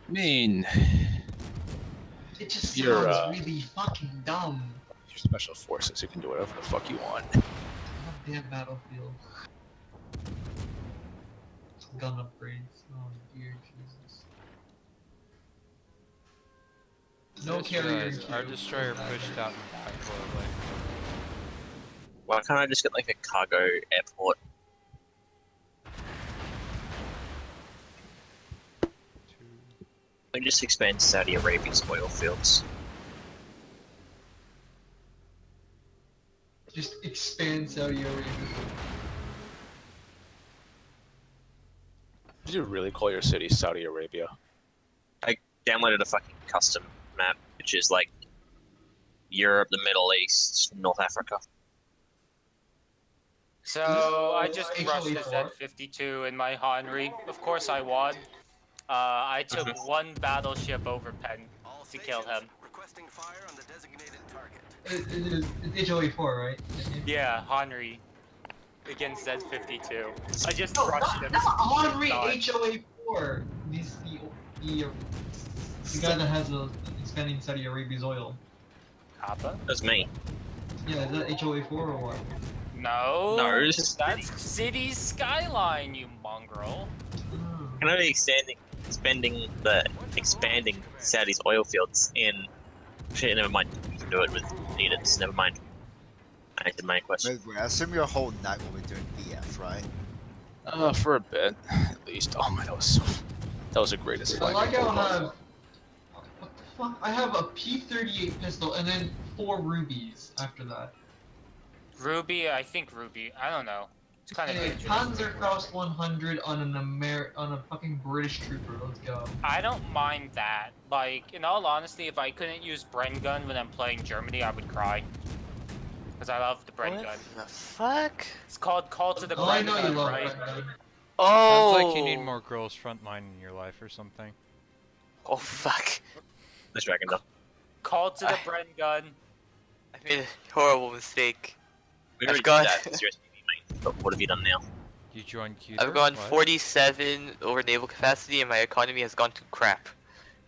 I mean, It just You're, sounds really fucking dumb. your special forces, you can do whatever the fuck you want. Goddamn Battlefield. Gun upgrades. Oh dear Jesus. No Just carrier. realized our queue. destroyer That pushed bad. out and died horribly. Why can't I just get like a cargo airport? We just expand Saudi Arabia's oil fields. Just expand Saudi Arabia. Did you really call your city Saudi Arabia? I downloaded a fucking custom map, which is like Europe, the Middle East, North Africa. So I just HOA rushed the four. Z52 in my Henry. Of course I won. I took one battleship over Penn to kill him. Requesting fire on the designated target. It's HOA 4, right? Yeah, Henry against Z52. I just No, rushed him. not Henry God. HOA 4. The guy that has expanding Saudi Arabia's oil. Kappa? That's me. Yeah, is that HOA 4 or what? No. No, it's just That's City's skyline, you mongrel. can only expanding Saudi's oil fields in. Shit, never mind. You can do it with units. Never mind. I answered my question. Wait, I assume your whole night will be doing BF, right? For a bit, at least. Oh my, that was the greatest I fight. like how I have. What the fuck? I have a P38 pistol and then 4 rubies after that. Ruby, I think Ruby. I don't know. It's kind of Hey, dangerous. Panzerfaust 100 on a fucking British trooper. Let's go. I don't mind that. Like, in all honesty, if I couldn't use Bren gun when I'm playing Germany, I would cry. Because I love the Bren gun. The fuck? It's called Call to the Oh, I Bren know you gun, love right? Red Gun. Oh! Sounds like you need more girls frontline in your life or something. Oh fuck. This dragon though. Call to the Bren gun. I made a horrible mistake. We I've already got- did that with your SPV, mate. But what have you done now? You joined Q. I've gone 47 over naval capacity and my economy has gone to crap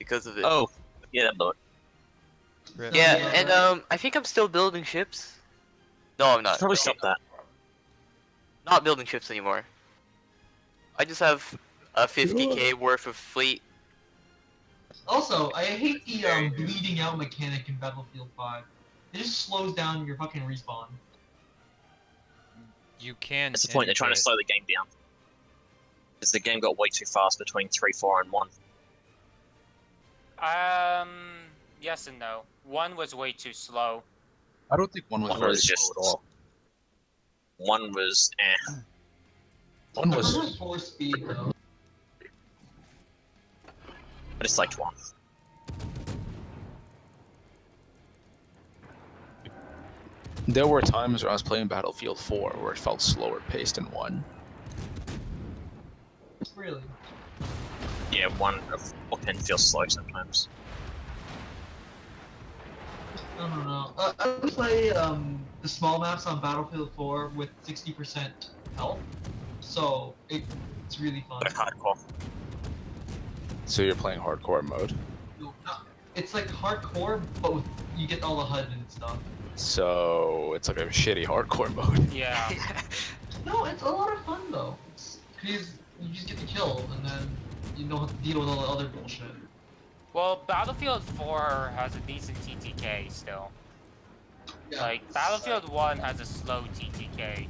because of it. Oh, yeah, that blew it. Rip. Yeah, Yeah. and I think I'm still building ships. No, I'm not. Probably stop that. Not building ships anymore. I just have a 50k worth of fleet. Also, I hate the bleeding out mechanic in Battlefield 5. It just slows down your fucking respawn. You can. That's the point. They're trying to integrate- slow the game down. Because the game got way too fast between 3, 4, and 1. Yes and no. One was way too slow. I don't think one was One very was slow just- at all. 1 was One was. It was 4 speed though. I just liked 1. There were times where I was playing Battlefield 4 where it felt slower paced in 1. Really? Yeah, 1 can feel slow sometimes. I don't know. I play the small maps on Battlefield 4 with 60% health, so it's really fun. But hardcore. So you're playing hardcore mode. It's like hardcore, but with, you get all the HUD and stuff. So it's like a shitty hardcore mode. Yeah. No, it's a lot of fun though. Because you just get to kill, and then you don't have to deal with all the other bullshit. Well, Battlefield 4 has a decent TTK still. Yeah. Like, Battlefield 1 has a slow TTK.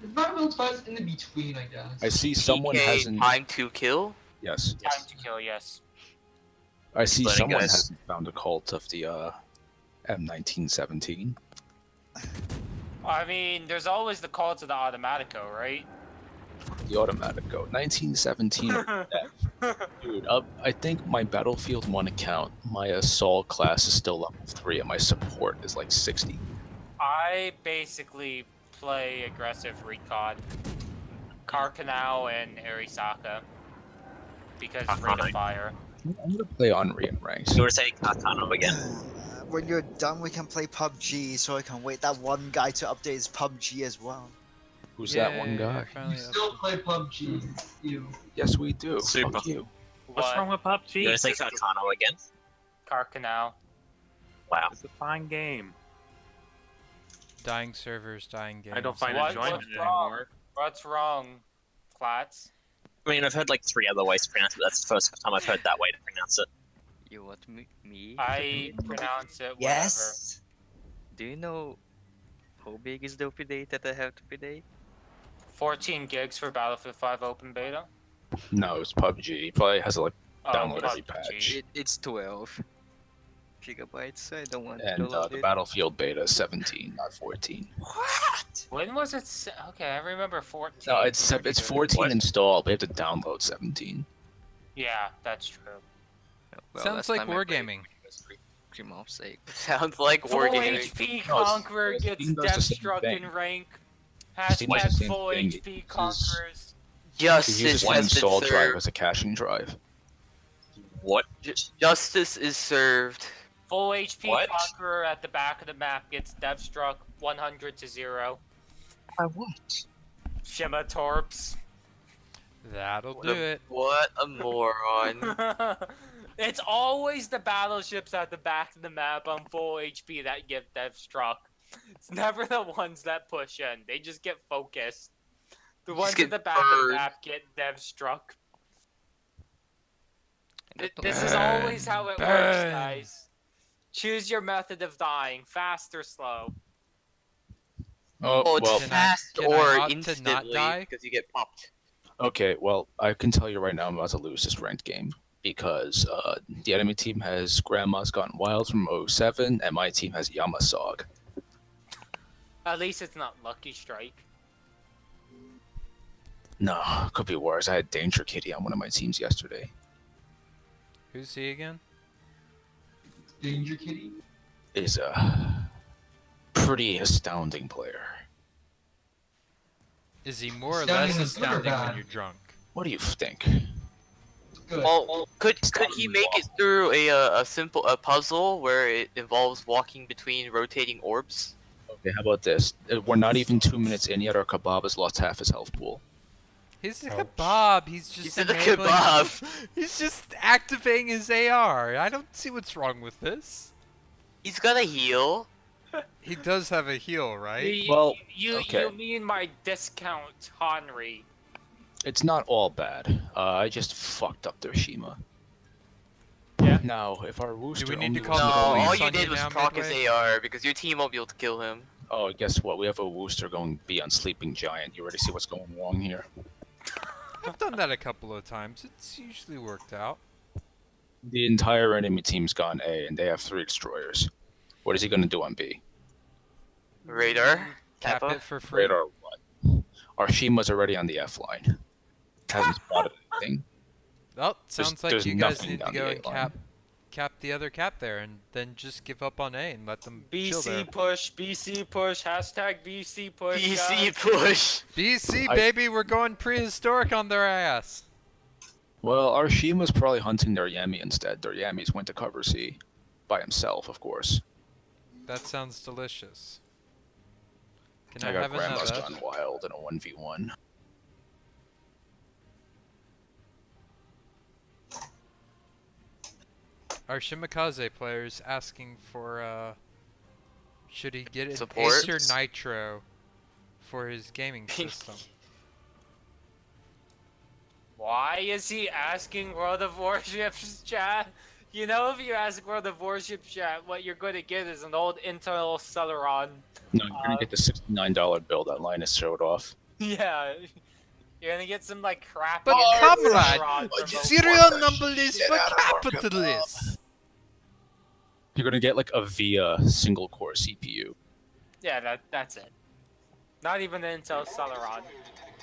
Battlefield 5 is in the between, I guess. I see someone TK hasn't. time to kill. Yes. Time to kill, yes. I see Exploding someone guys. hasn't found a cult of the M1917. I mean, there's always the call to the Automatico, right? The Automatico. 1917. Dude, I think my Battlefield 1 account, my assault class is still level 3 and my support is like 60. I basically play aggressive recon. Carcanal and Arisaka. Because rate of fire. I'm gonna play Henri in ranks. You were saying Carcano again? When you're done, we can play PUBG, so I can wait that one guy to update his PUBG as well. Who's that one Yay, guy? finally You up- still play PUBG, you. Yes, we do. Super. Fuck you. What's wrong with PUBG? You were saying Carcano again? Carcanal. Wow. It's a fine game. Dying servers, dying games. I don't find What- enjoyment what's wrong? anymore. What's wrong, Klats? I mean, I've heard like 3 other ways to pronounce it. That's the first time I've heard that way to pronounce it. You want me? I pronounce it whatever. Yes. Do you know how big is the update that I have to update? 14 gigs for Battlefield 5 open beta. No, it's PUBG. He probably has to like Oh, download every PUBG. patch. It's 12 gigabytes. I don't want to And download the it. Battlefield beta is 17, not 14. What? When was it? Okay, I remember 14. No, it's 14 What? installed. We have to download 17. Yeah, that's true. Well, Sounds last like time I played wargaming. was for mom's sake. Sounds like Full wargaming. HP No, Conqueror gets Steam does the same Deathstruck thing. in rank. Steam does the Hashtag same full thing. HP It Conquerors. It uses Justice one has install been drive served. as a caching drive. What? Justice is served. Full HP What? Conqueror at the back of the map gets Deathstruck 100 to 0. By what? Shima Torps. That'll What do a- it. What a moron. It's always the battleships at the back of the map on full HP that get Deathstruck. It's never the ones that push in. They just get focused. The Just ones get at the back of the burned. map get Deathstruck. This is always how it works, Burn. guys. Choose your method of dying, fast or slow. Oh, it's well, Can I- fast can I or opt to not instantly die? because you get popped. okay, well, I can tell you right now I'm about to lose this ranked game because the enemy team has Grandma's Gone Wild from 07 and my team has Yamasog. At least it's not Lucky Strike. No, could be worse. I had Danger Kitty on one of my teams yesterday. Who's he again? Danger Kitty. Is a pretty astounding player. Is he more or Astounding less is good or astounding when bad? you're drunk? What do you think? Good. Well, could he make it through a simple puzzle where it involves walking between rotating orbs? Okay, how about this? We're not even 2 minutes in yet. Our kebab has lost half his health pool. He's a Ouch. kebab. He's just He's in the enabling- kebab. He's just activating his AR. I don't see what's wrong with this. He's gonna heal. He does have a heal, right? Well, you okay. mean my discount Henry? It's not all bad. I just fucked up their Shima. Yeah. Now, if our Wooster we need only to was call No, the going- all police you on did you was now, proc his Midway? AR because your team won't be able to kill him. Oh, guess what? We have a Wooster going B on Sleeping Giant. You already see what's going wrong here. I've done that a couple of times. It's usually worked out. The entire enemy team's gone A, and they have 3 destroyers. What is he going to do on B? Radar. Cap Kappa. it for free. Radar what? Our Shima's already on the F line. Hasn't spotted anything. Well, sounds like there's you guys nothing need to down the go A and line. cap the other cap there, and then just give up on A and let them chill there. BC push, BC push, hashtag BC push. PC guys. push. BC I- baby, we're going prehistoric on their ass. Well, our Shima's probably hunting their Yami instead. Their Yami's went to cover C. By himself, of course. That sounds delicious. Can I, I got have Grandma's another? Gone Wild in a 1v1. Our Shimakaze players asking for should he get an Support? Acer Nitro for his gaming system? Why is he asking World of Warships chat? You know, if you ask World of Warships chat, what you're going to get is an old Intel Celeron. No, you're gonna get the $69 bill that Linus showed off. Yeah. You're gonna get some like crap. But comrade, Celeron serial number list for capitalists. You're gonna get like a VIA single core CPU. Yeah, that's it. Not even an Intel Celeron.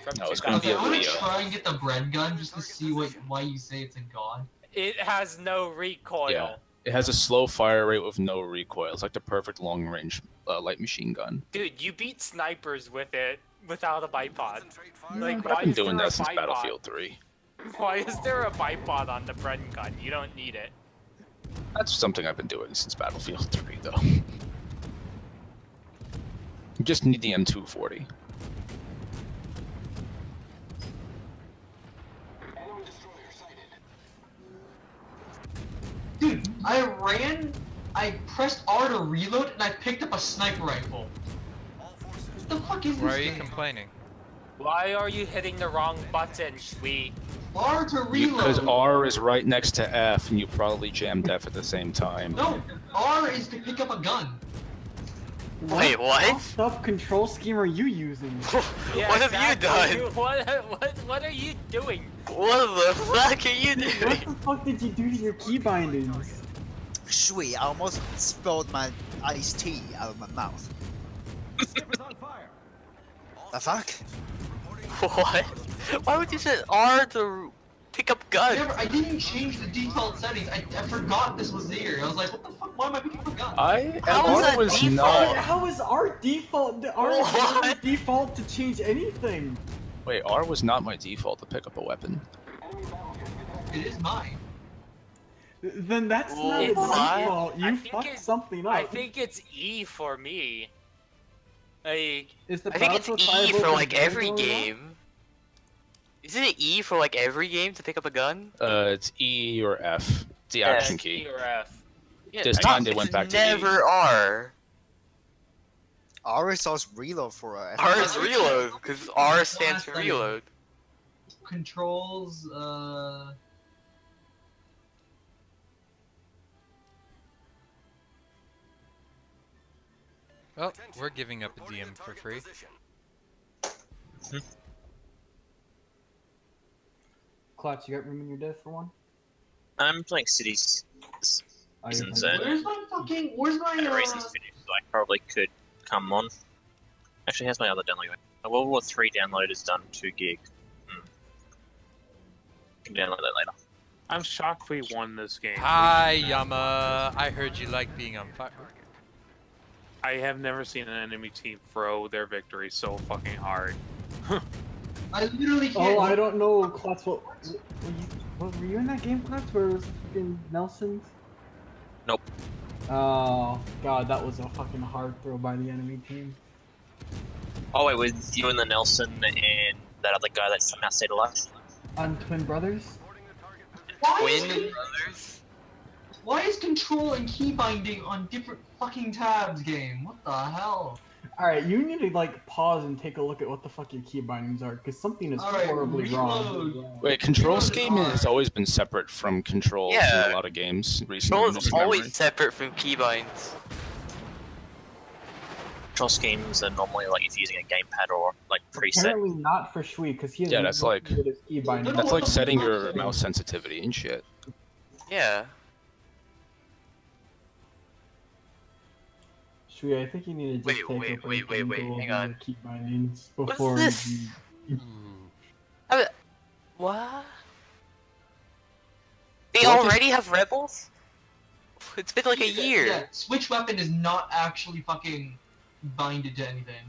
From No, it's gonna be Okay, a I want to video. try and get the bread gun just to see why you say it's a god. It has no recoil. Yeah. It has a slow fire rate with no recoil. It's like the perfect long range light machine gun. Dude, you beat snipers with it without a bipod. Like, I've why been is doing there a that since bipod? Battlefield 3. Why is there a bipod on the Bren gun? You don't need it. That's something I've been doing since Battlefield 3, though. You just need the M240. Dude, I pressed R to reload, and I picked up a sniper rifle. What the fuck is Why this are you game? complaining? Why are you hitting the wrong button, Sweet? R to reload. Because R is right next to F, and you probably jammed F at the same time. No, R is to pick up a gun. Wait, what? What control scheme are you using? Yeah, What have you exactly. done? What are you doing? What the fuck are you What doing? the fuck did you do to your key bindings? Sweet, I almost spilled my iced tea out of my mouth. The fuck? What? Why would you set R to pick up guns? I didn't change the default settings. I forgot this was there. I was like, what the fuck? Why am I picking up a gun? How is that was default? not. How is our default? Our What? default to change anything? Wait, R was not my default to pick up a weapon. It is mine. Then that's not It's its mine? default. I You think fucked it- something up. I think it's E for me. Like, Is the I think it's browser E file for open like every very well? game. Isn't it E for like every game to pick up a gun? It's E or F. It's the action it's key. E or F. Yeah, This it's time they went back to E. never R. R is also reload for a. R is reload, because R stands for reload. Controls, Well, we're giving up a DM for free. Clutch, you got room in your div for one? I'm playing Cities. Oh, Isn't you're that- playing- where's my, And Racing's finished, so I probably could come on. Actually, here's my other download. The World War 3 download is done 2 gig. Can download that later. I'm shocked we won this game. Hi, Yama. I heard you like being on fire. I have never seen an enemy team throw their victory so fucking hard. I literally can't. Oh, I don't know, Klutz. Were you in that game, Klutz, where it was fucking Nelson's? Nope. Oh, God, that was a fucking hard throw by the enemy team. Oh wait, with you and the Nelson and that other guy that somehow stayed alive? On Twin Brothers? Twin brothers? Why is control and key binding on different fucking tabs, game? What the hell? Alright, you need to, like, pause and take a look at what the fuck your key bindings are, because something is Alright, horribly reload. wrong. Wait, control Reload is scheme on. has always been separate from control Yeah. in a lot of games recently. Control I'm is just always remembering. separate from keybinds. Control schemes are normally like if you're using a gamepad or like preset. Apparently not for Shui, because he has Yeah, that's like- good at key bindings. That's what like the setting fuck your is it? mouse sensitivity and shit. Yeah. Shui, I think you need to just Wait, take wait, up wait, wait, wait, and go hang over on. your key bindings What's before this? you... What? They What the- already have rebels? It's been like a year. Yeah, switch weapon is not actually fucking binded to anything.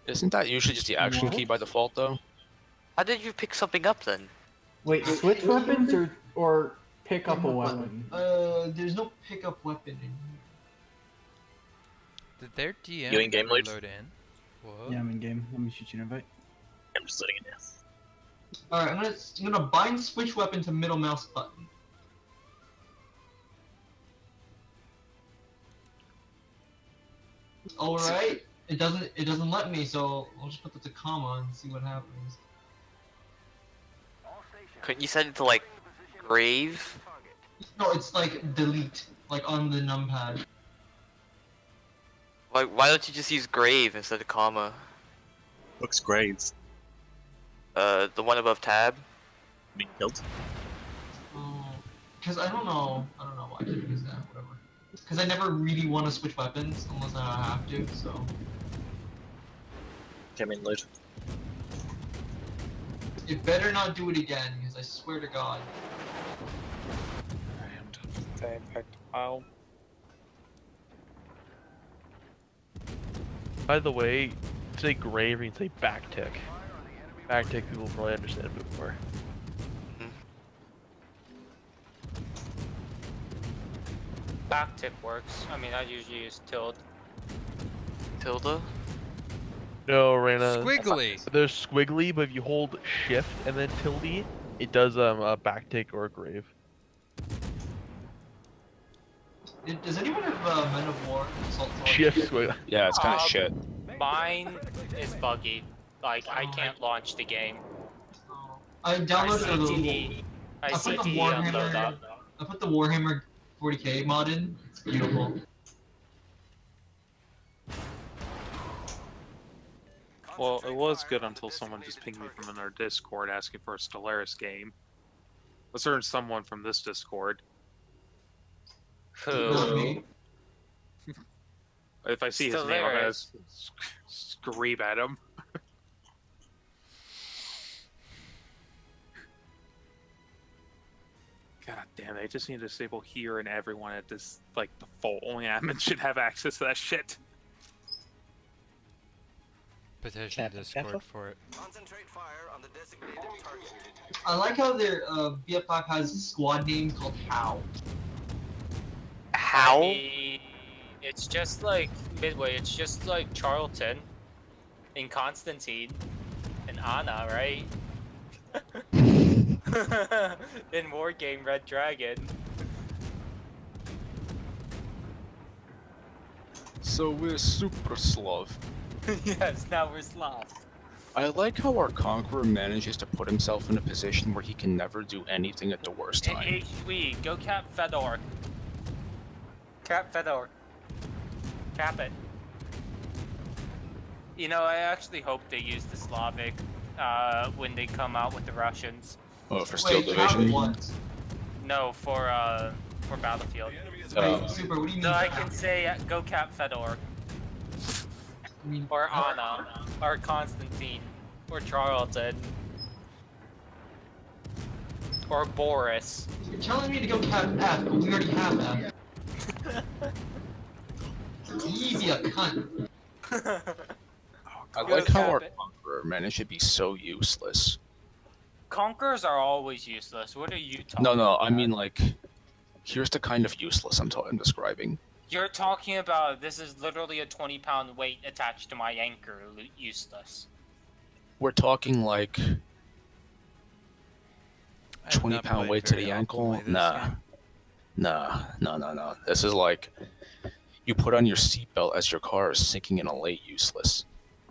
Isn't that usually just the action key by default though? How did you pick something up then? Wait, switch weapons or pick up a weapon? There's no pickup weapon in here. Did their DM You in game load? load in? Whoa. Yeah, I'm in game. Let me shoot you an invite. I'm just letting it down. Alright, I'm gonna bind switch weapon to middle mouse button. Alright. It doesn't let me, so I'll just put the comma and see what happens. Couldn't you set it to like grave? No, it's like delete, like on the numpad. Why don't you just use grave instead of comma? Looks grave. The one above tab? Being killed. Cause I don't know why I didn't use that, whatever. Cause I never really want to switch weapons unless I have to, so. Came in load. It better not do it again, because I swear to God. I am done for the day. Back to WoW. By the way, say grave and say backtick. Backtick people probably understand a bit more. Backtick works. I mean, I usually use tilde. Tilde? No, Reyna. Squiggly. There's squiggly, but if you hold shift and then tilde, it does a backtick or a grave. Does anyone have Men of War? Assault Shift squiggly. Yeah, it's kind of shit. Mine is buggy. Like, I can't launch the game. I I downloaded the CTE. I put the CTE on load Warhammer. up. I put the Warhammer 40k mod in. It's beautiful. Well, it was good until someone just pinged me from another Discord asking for a Stellaris game. A certain someone from this Discord. Not me. If I see his name, I'm gonna scream at him. God damn it, I just need to disable here and everyone at this, like, default. Only admin should have access to that shit. Petition Discord for it. Concentrate fire on the designated target. I like how their BF5 has a squad name called How. How? I mean, it's just like Midway. It's just like Charlton, and Constantine, and Anna, right? In War Game Red Dragon. So we're super Slav. Yes, now we're Slav. I like how our conqueror manages to put himself in a position where he can never do anything at the worst time. Hey, go cap Fedor. Cap Fedor. Cap it. You know, I actually hope they use the Slavic when they come out with the Russians. Oh, for Steel Wait, How Division? what? No, for Battlefield. Wait, Super, what do you mean? So I How? can say go cap Fedor. I mean, Or Anna. Or Constantine. Or Charlton. Or Boris. You're telling me to go cap F, but we already have F. You be a cunt. I Go like how cap our it. conqueror managed to be so useless. Conquerors are always useless. What are you talking No, about? I mean like, here's the kind of useless I'm describing. You're talking about this is literally a 20-pound weight attached to my anchor. Useless. We're talking like I have 20 not pound played weight to very the ankle. optimally this Nah. game. No. This is like you put on your seatbelt as your car is sinking in a lake. Useless.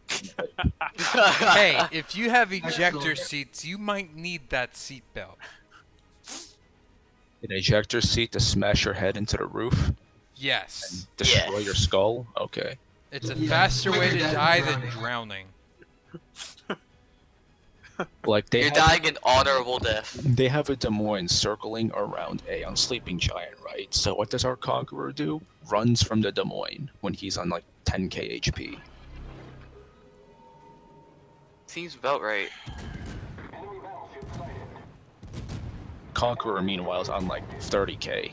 Hey, if you have ejector Excellent. seats, you might need that seatbelt. An ejector seat to smash your head into the roof Yes. and destroy your skull. Okay. It's a Yeah, faster way to quicker death die than than drowning. Like You're dying an honorable death. They have a Des Moines circling around A on Sleeping Giant, right? So what does our Conqueror do? Runs from the Des Moines when he's on like 10k HP. Seems about right. Conqueror, meanwhile, is on like 30k.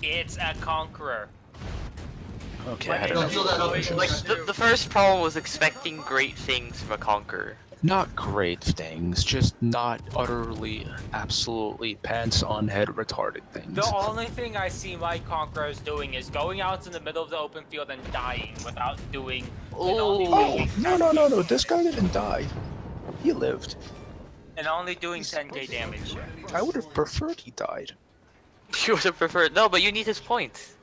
It's a Conqueror. Okay, When I they don't Don't feel that know. up. Like, the first problem was expecting great things from a conqueror. Not great things, just not utterly, absolutely pants on head retarded things. The only thing I see my Conquerors doing is going out in the middle of the open field and dying without doing. Oh, no, this guy didn't die. He lived. And only doing 10k damage. I would have preferred he died. You would have preferred. No, but you need his points.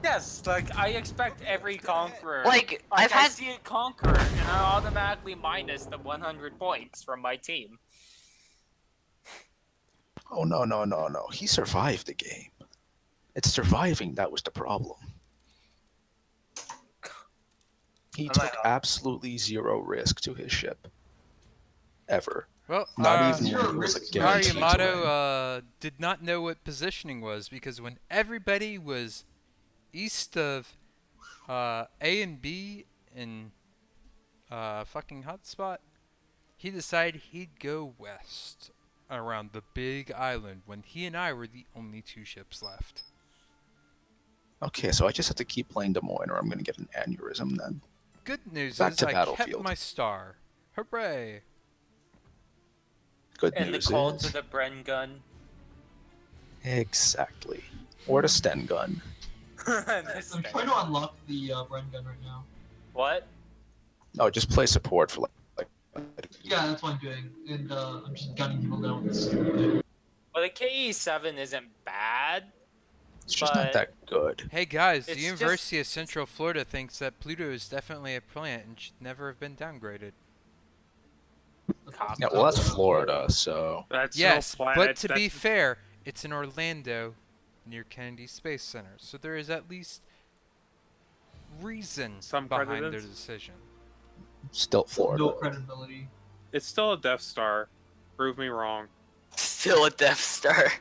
Yes, like I expect every Conqueror. Like, I've I had. see a Conqueror, and I automatically minus the 100 points from my team. Oh, no. He survived the game. It's surviving that was the problem. He took absolutely zero risk to his ship. Ever. Well, Not even Zero when he was risk like to Mario guaranteed to Yamato win. did not know what positioning was because when everybody was east of A and B in fucking hotspot, he decided he'd go west around the big island when he and I were the only two ships left. Okay, so I just have to keep playing Des Moines or I'm gonna get an aneurysm then. Good news Back is to I kept Battlefield. my star. Hooray! Good And the news call is... to the Bren gun. Exactly. Or the Sten gun. This I'm thing. trying to unlock the Bren gun right now. What? No, just play support for like Yeah, that's what I'm doing. And I'm just gunning people down with this stupid thing. Well, the KE7 isn't bad. it's just but- not that good. Hey guys, It's the University of Central Florida thinks that Pluto is definitely a planet and should never have been downgraded. Yeah, well that's Florida, so That's Yes, no planet. but to be fair, it's in Orlando, near Kennedy Space Center, so there is at least reason Some behind their presidents? decision. Still Florida. No credibility. It's still a Death Star. Prove me wrong. Still a Death Star.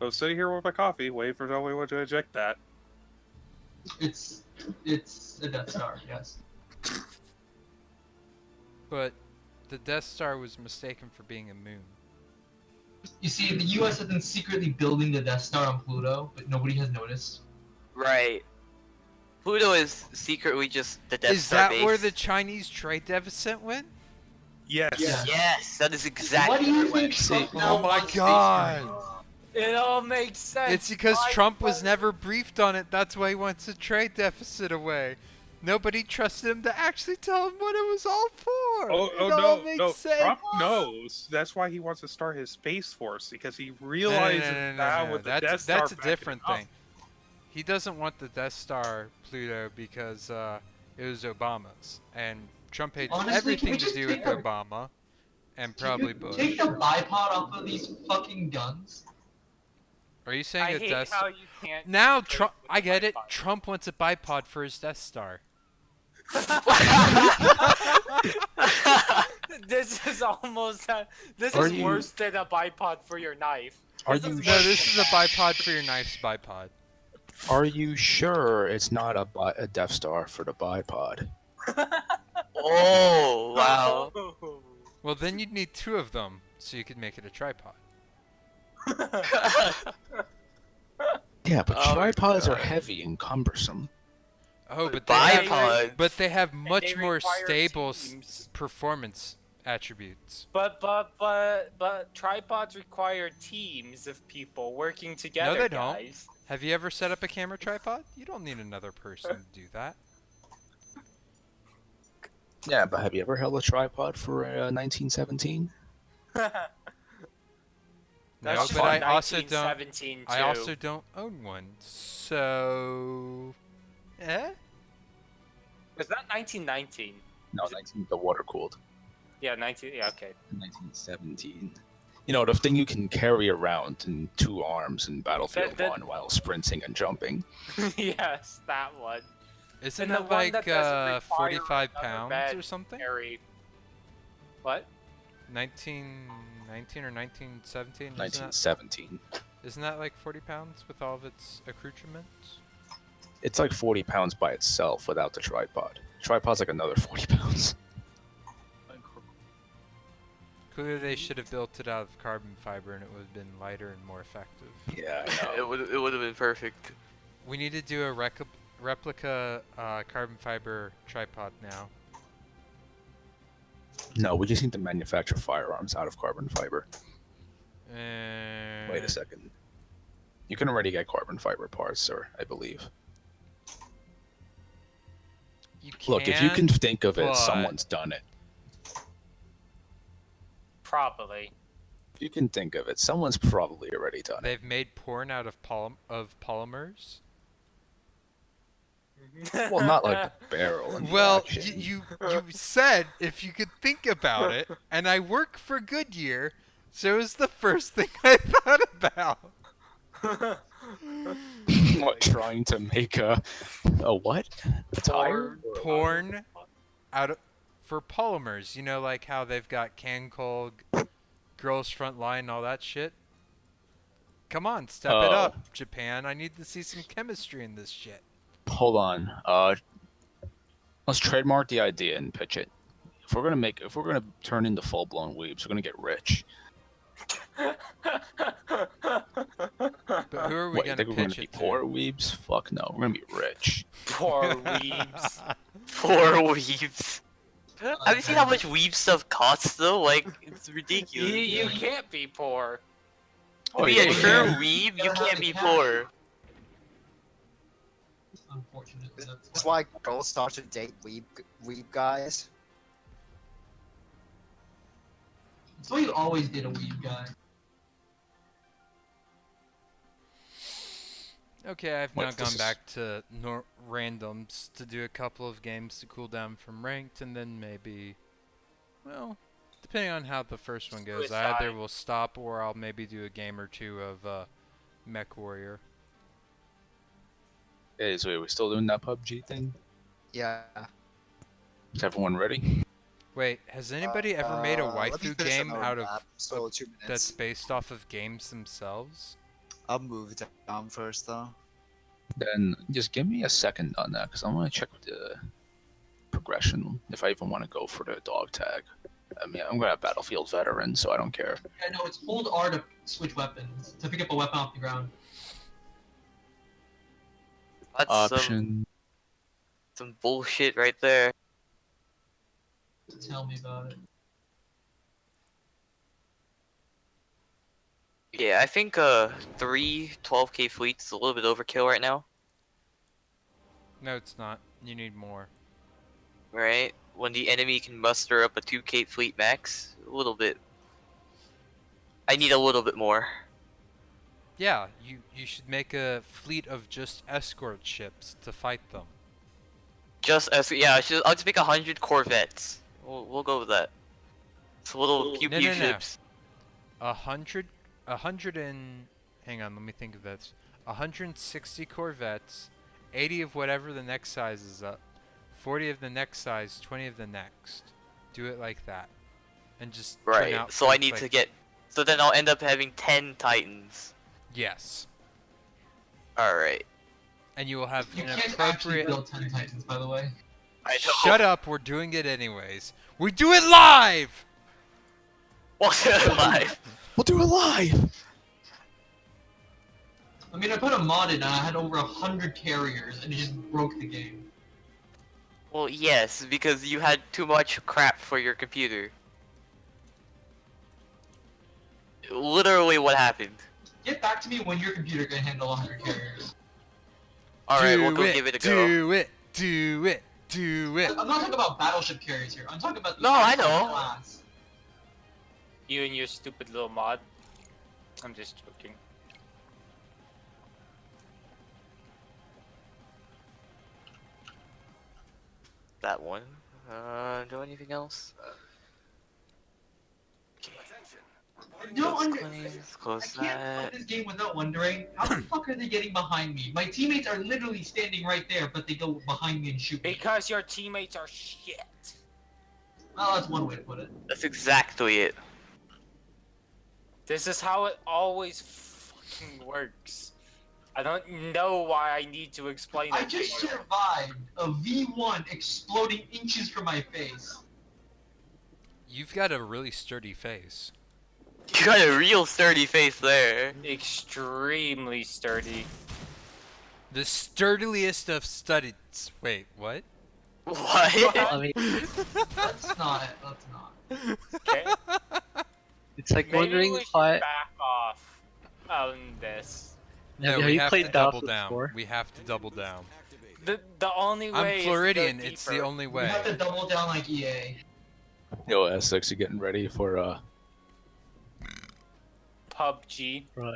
I was sitting here with my coffee, waiting for someone to eject that. It's a Death Star, yes. But the Death Star was mistaken for being a moon. You see, the U.S. has been secretly building the Death Star on Pluto, but nobody has noticed. Right. Pluto is secretly just the Death Is Star that where base. the Chinese trade deficit went? Yes. Yeah. Yes, that is exactly. What do you where it think went. Trump now Oh my wants space God. travel? It all makes sense. It's because Why Trump was does- never briefed on it. That's why he wants the trade deficit away. Nobody trusted him to actually tell him what it was all for. Oh, It all no, makes no. sense. Trump knows. That's why he wants to start his Space Force, because he realizes now with the Death Star That's a backing different it up. thing. He doesn't want the Death Star Pluto because it was Obama's, and Trump hates Honestly, can everything we to just do with take a- Obama, and Can probably you Bush. take the bipod off of these fucking guns? Are you saying I a hate Death how Star? you can't. Now, trade Trump, with I the get it. bipod. Trump wants a bipod for his Death Star. This is almost. This Are is you- worse than a bipod for your knife. Are This you is No, worse this than is a that. bipod for your knife's bipod. Are you sure it's not a Death Star for the bipod? Oh wow. Well, then you'd need two of them, so you could make it a tripod. Yeah, but Oh, tripods are God. heavy and cumbersome. Oh, but they have, Bipod. but they have much they more require stable teams. performance attributes. But tripods require teams of people working together. they don't. Guys. Have you ever set up a camera tripod? You don't need another person to do that. Yeah, but have you ever held a tripod for 1917? No, That's but I from also don't. 1917 I too. also don't own one. So, Was that 1919? No, the water cooled. Yeah, 19. Yeah, okay. 1917. You know, the thing you can carry around in two arms in Battlefield That- 1 while sprinting and jumping. Yes, that one. isn't And the it one like that doesn't require 45 another pounds bed or something? Carry. What? 1919 or 1917? 1917. Isn't that like 40 pounds with all of its accoutrements? It's like 40 pounds by itself without the tripod. Tripod's like another 40 pounds. Clearly, they should have built it out of carbon fiber, and it would have been lighter and more effective. Yeah, I know. it would have been perfect. We need to do a replica carbon fiber tripod now. No, we just need to manufacture firearms out of carbon fiber. Uh, Wait a second. You can already get carbon fiber parts, sir, I believe. You Look, if you can think of it, but- someone's done it. Probably. If you can think of it, someone's probably already done it. They've made porn out of polymers. Well, not like the barrel. And the Well, action. you said if you could think about it, and I work for Goodyear, so it was the first thing I thought about. What, trying to make a what? A tire? Porn out of for polymers. You know, like how they've got Cancol, Girls Front Line, all that shit. Come on, step it Oh. up, Japan. I need to see some chemistry in this shit. Hold on. Let's trademark the idea and pitch it. If we're gonna turn into full blown weebs, we're gonna get rich. But who are we Wait, gonna think we're gonna pitch be it to? poor weebs? Fuck no, we're gonna be rich. Poor weebs. Poor weebs. Have you seen how much weeb stuff costs though? Like, it's ridiculous. You can't be poor. To be yeah, a you true can. weeb, you Gotta have can't the be cash. poor. Unfortunate. That's why girls start to date weeb guys. That's why you always did a weeb guy. Okay, I've Wait, now this gone is- back to randoms to do a couple of games to cool down from ranked, and then maybe, well, depending on how the first one goes, I either Suicide. will stop or I'll maybe do a game or two of Mech Warrior. Hey, so we're still doing that PUBG thing? Yeah. Is everyone ready? Wait, has anybody ever made a Let me waifu finish game another out of map, so 2 that's minutes. based off of games themselves? I'll move down first though. Then just give me a second on that, because I want to check the progression if I even want to go for the dog tag. I mean, I'm gonna have Battlefield veteran, so I don't care. Yeah, no, it's hold R to switch weapons, to pick up a weapon off the ground. That's Option. some bullshit right there. Tell me about it. Yeah, I think 3 12k fleets is a little bit overkill right now, No, it's not. You need more. right? When the enemy can muster up a 2k fleet max, a little bit. I need a little bit more. Yeah, you should make a fleet of just escort ships to fight them. Just as I'll just make 100 corvettes. We'll go with that. It's little pew pew No. ships. 100 and hang on, let me think of this. 160 corvettes, 80 of whatever the next size is up, 40 of the next size, 20 of the next. Do it like that, and just turn Right. out So I fleets need like to get. So then I'll end up having 10 titans. yes, All right. and you will have You an can't actually appropriate. build 10 Titans, by the way. I know. Shut up! We're doing it anyways. We do it live. What's live? We'll do it live. I mean, I put a mod in and I had over 100 carriers, and it just broke the game. Well, yes, because you had too much crap for your computer. Literally, what happened? Get back to me when your computer can handle 100 carriers. All right, we'll Do go it, give it a go. Do it. Do it. Do it. I'm not talking about battleship carriers here. I'm talking about the No, I actual know. class. You and your stupid little mod. I'm just joking. That one. Do anything else? No, Let's close I can't that. play this game without wondering, how the fuck are they getting behind me? My teammates are literally standing right there, but they go behind me and shoot me. Because your teammates are shit. Well, that's one way to put it. That's exactly it. This is how it always fucking works. I don't know why I need to explain I it. just survived a V1 exploding inches from my face. You've got a really sturdy face. You got a real sturdy face there. Extremely sturdy. The sturdiest of studies. Wait, what? What? I mean, That's not it. That's not. Okay. it's like Maybe wondering we if should I. back off on this. No, Have we you have played to double Battlefield down. before? We have to double down. The only I'm way is to Floridian. go It's the deeper. only We way. have to double down like E EA. Yo, S6, you getting ready for PUBG. Right.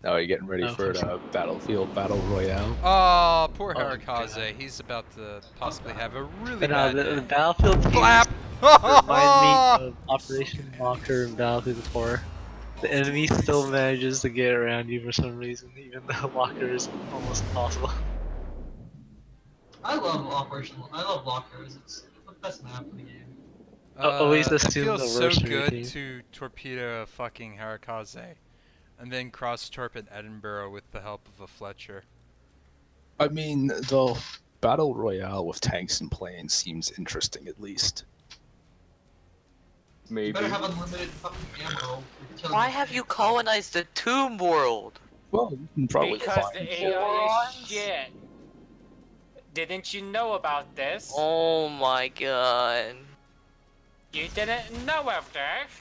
Now you're getting ready Oh, for Battlefield Battle Royale. Oh, poor Oh, Harakaze. He's about to possibly have a really But bad the day. Battlefield teams Flap! remind me of Operation Locker and Battlefield 4. The enemy still manages to get around you for some reason, even though Locker is almost impossible. I love Lockers. It's the best map in the game. Always It assume feels the so worst from your good team. to torpedo a fucking Harakaze, and then cross-torp at Edinburgh with the help of a Fletcher. I mean, the Battle Royale with tanks and planes seems interesting, at least. You Maybe. better have unlimited fucking ammo. Why have you colonized the Tomb World? Well, you can probably Because find the AI is shit. Didn't you know about this? Oh my god. You didn't know of this?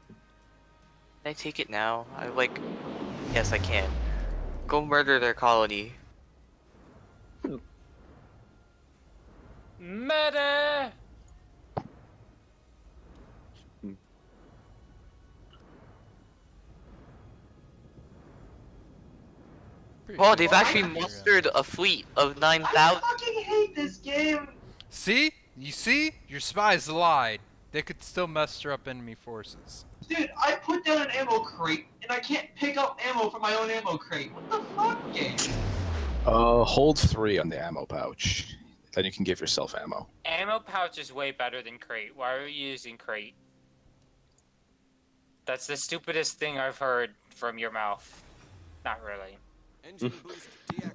Can I take it now? Yes, I can. Go murder their colony. Meta! Oh, they've actually mustered a fleet of I 9,000. fucking hate this game! See? You see? Your spies lied. They could still muster up enemy forces. Dude, I put down an ammo crate, and I can't pick up ammo from my own ammo crate. What the fuck, game? Hold 3 on the ammo pouch. Then you can give yourself ammo. Ammo pouch is way better than crate. Why are you using crate? That's the stupidest thing I've heard from your mouth. Not really.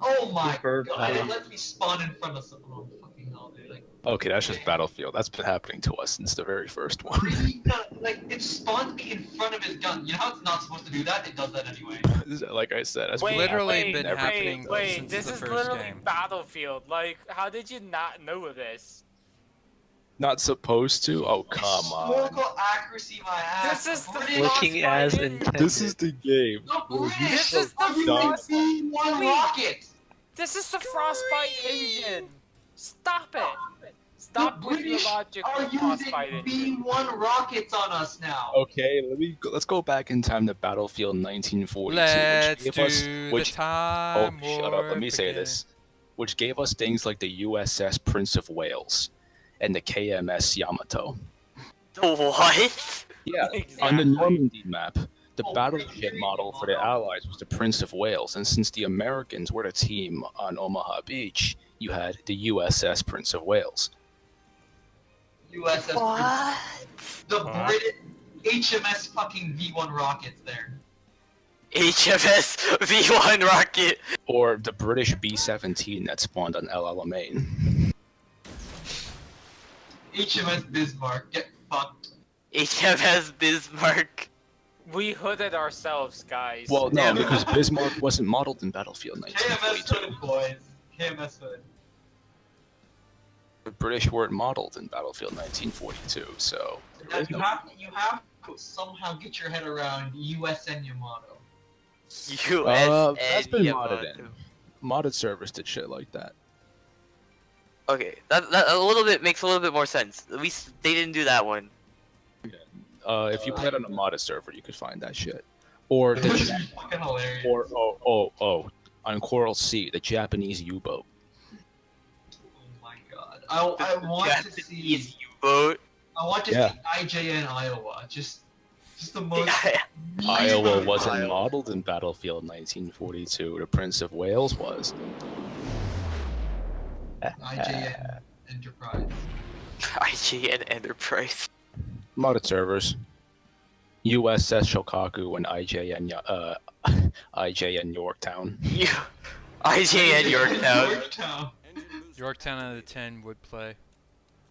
Oh my Super god! bad. It let me spawn in front of someone. Oh fucking hell, dude! Like, Okay, that's just Battlefield. That's been happening to us since the very first one. like it spawned me in front of his gun. You know how it's not supposed to do that? It does that anyway. Like I said, that's Wait, been literally happening been in every happening game. Wait, since this the is first literally game. Battlefield. Like, how did you not know this? Not supposed to? Oh, come on. Historical accuracy, my ass. This is the British- Looking as Frostbite intended. This is the game. The British This is the are using Frost- B1 Wait. rockets. This is the Frostbite engine. Stop it. Stop The with your British logic are with using Frostbite engine. B1 rockets on us now. Okay, let's go back in time to Battlefield 1942, Let's which gave us do which the time shut up. Let me warp say again. this, which gave us things like the USS Prince of Wales and the KMS Yamato. What? Yeah, Exactly. on the Normandy map, the Oh, battleship model for the Allies was the Prince of Wales, and since the Americans were the team on Omaha Beach, you had the USS Prince of Wales. USS. What? The What? British HMS fucking V1 rockets there. HMS V1 rocket. Or the British B-17 that spawned on El Alamein. HMS Bismarck. Get fucked. HMS Bismarck. We hooded ourselves, guys. Well, no, Yeah. because Bismarck wasn't modeled in Battlefield KMS 1942. Hood, boys. KMS Hood. The British weren't modeled in Battlefield 1942, so there Now, is you no. have to somehow get your head around USN Yamato. US. That's been modded in. Modded servers did shit like that. Okay, that a little bit makes a little bit more sense. At least they didn't do that one. If you played on a modded server, you could find that shit. Or the Which is Ja- fucking hilarious. or on Coral Sea, the Japanese U-boat. Oh my god. I want to see. Japanese U-boat. I want to Yeah. see IJN Iowa. Just the most. Iowa wasn't modeled in Battlefield 1942. The Prince of Wales was. IJN Enterprise. IGN Enterprise. Modded servers. USS Shokaku and IJN Yorktown. IGN Yorktown. Yorktown. Yorktown out of 10 would play.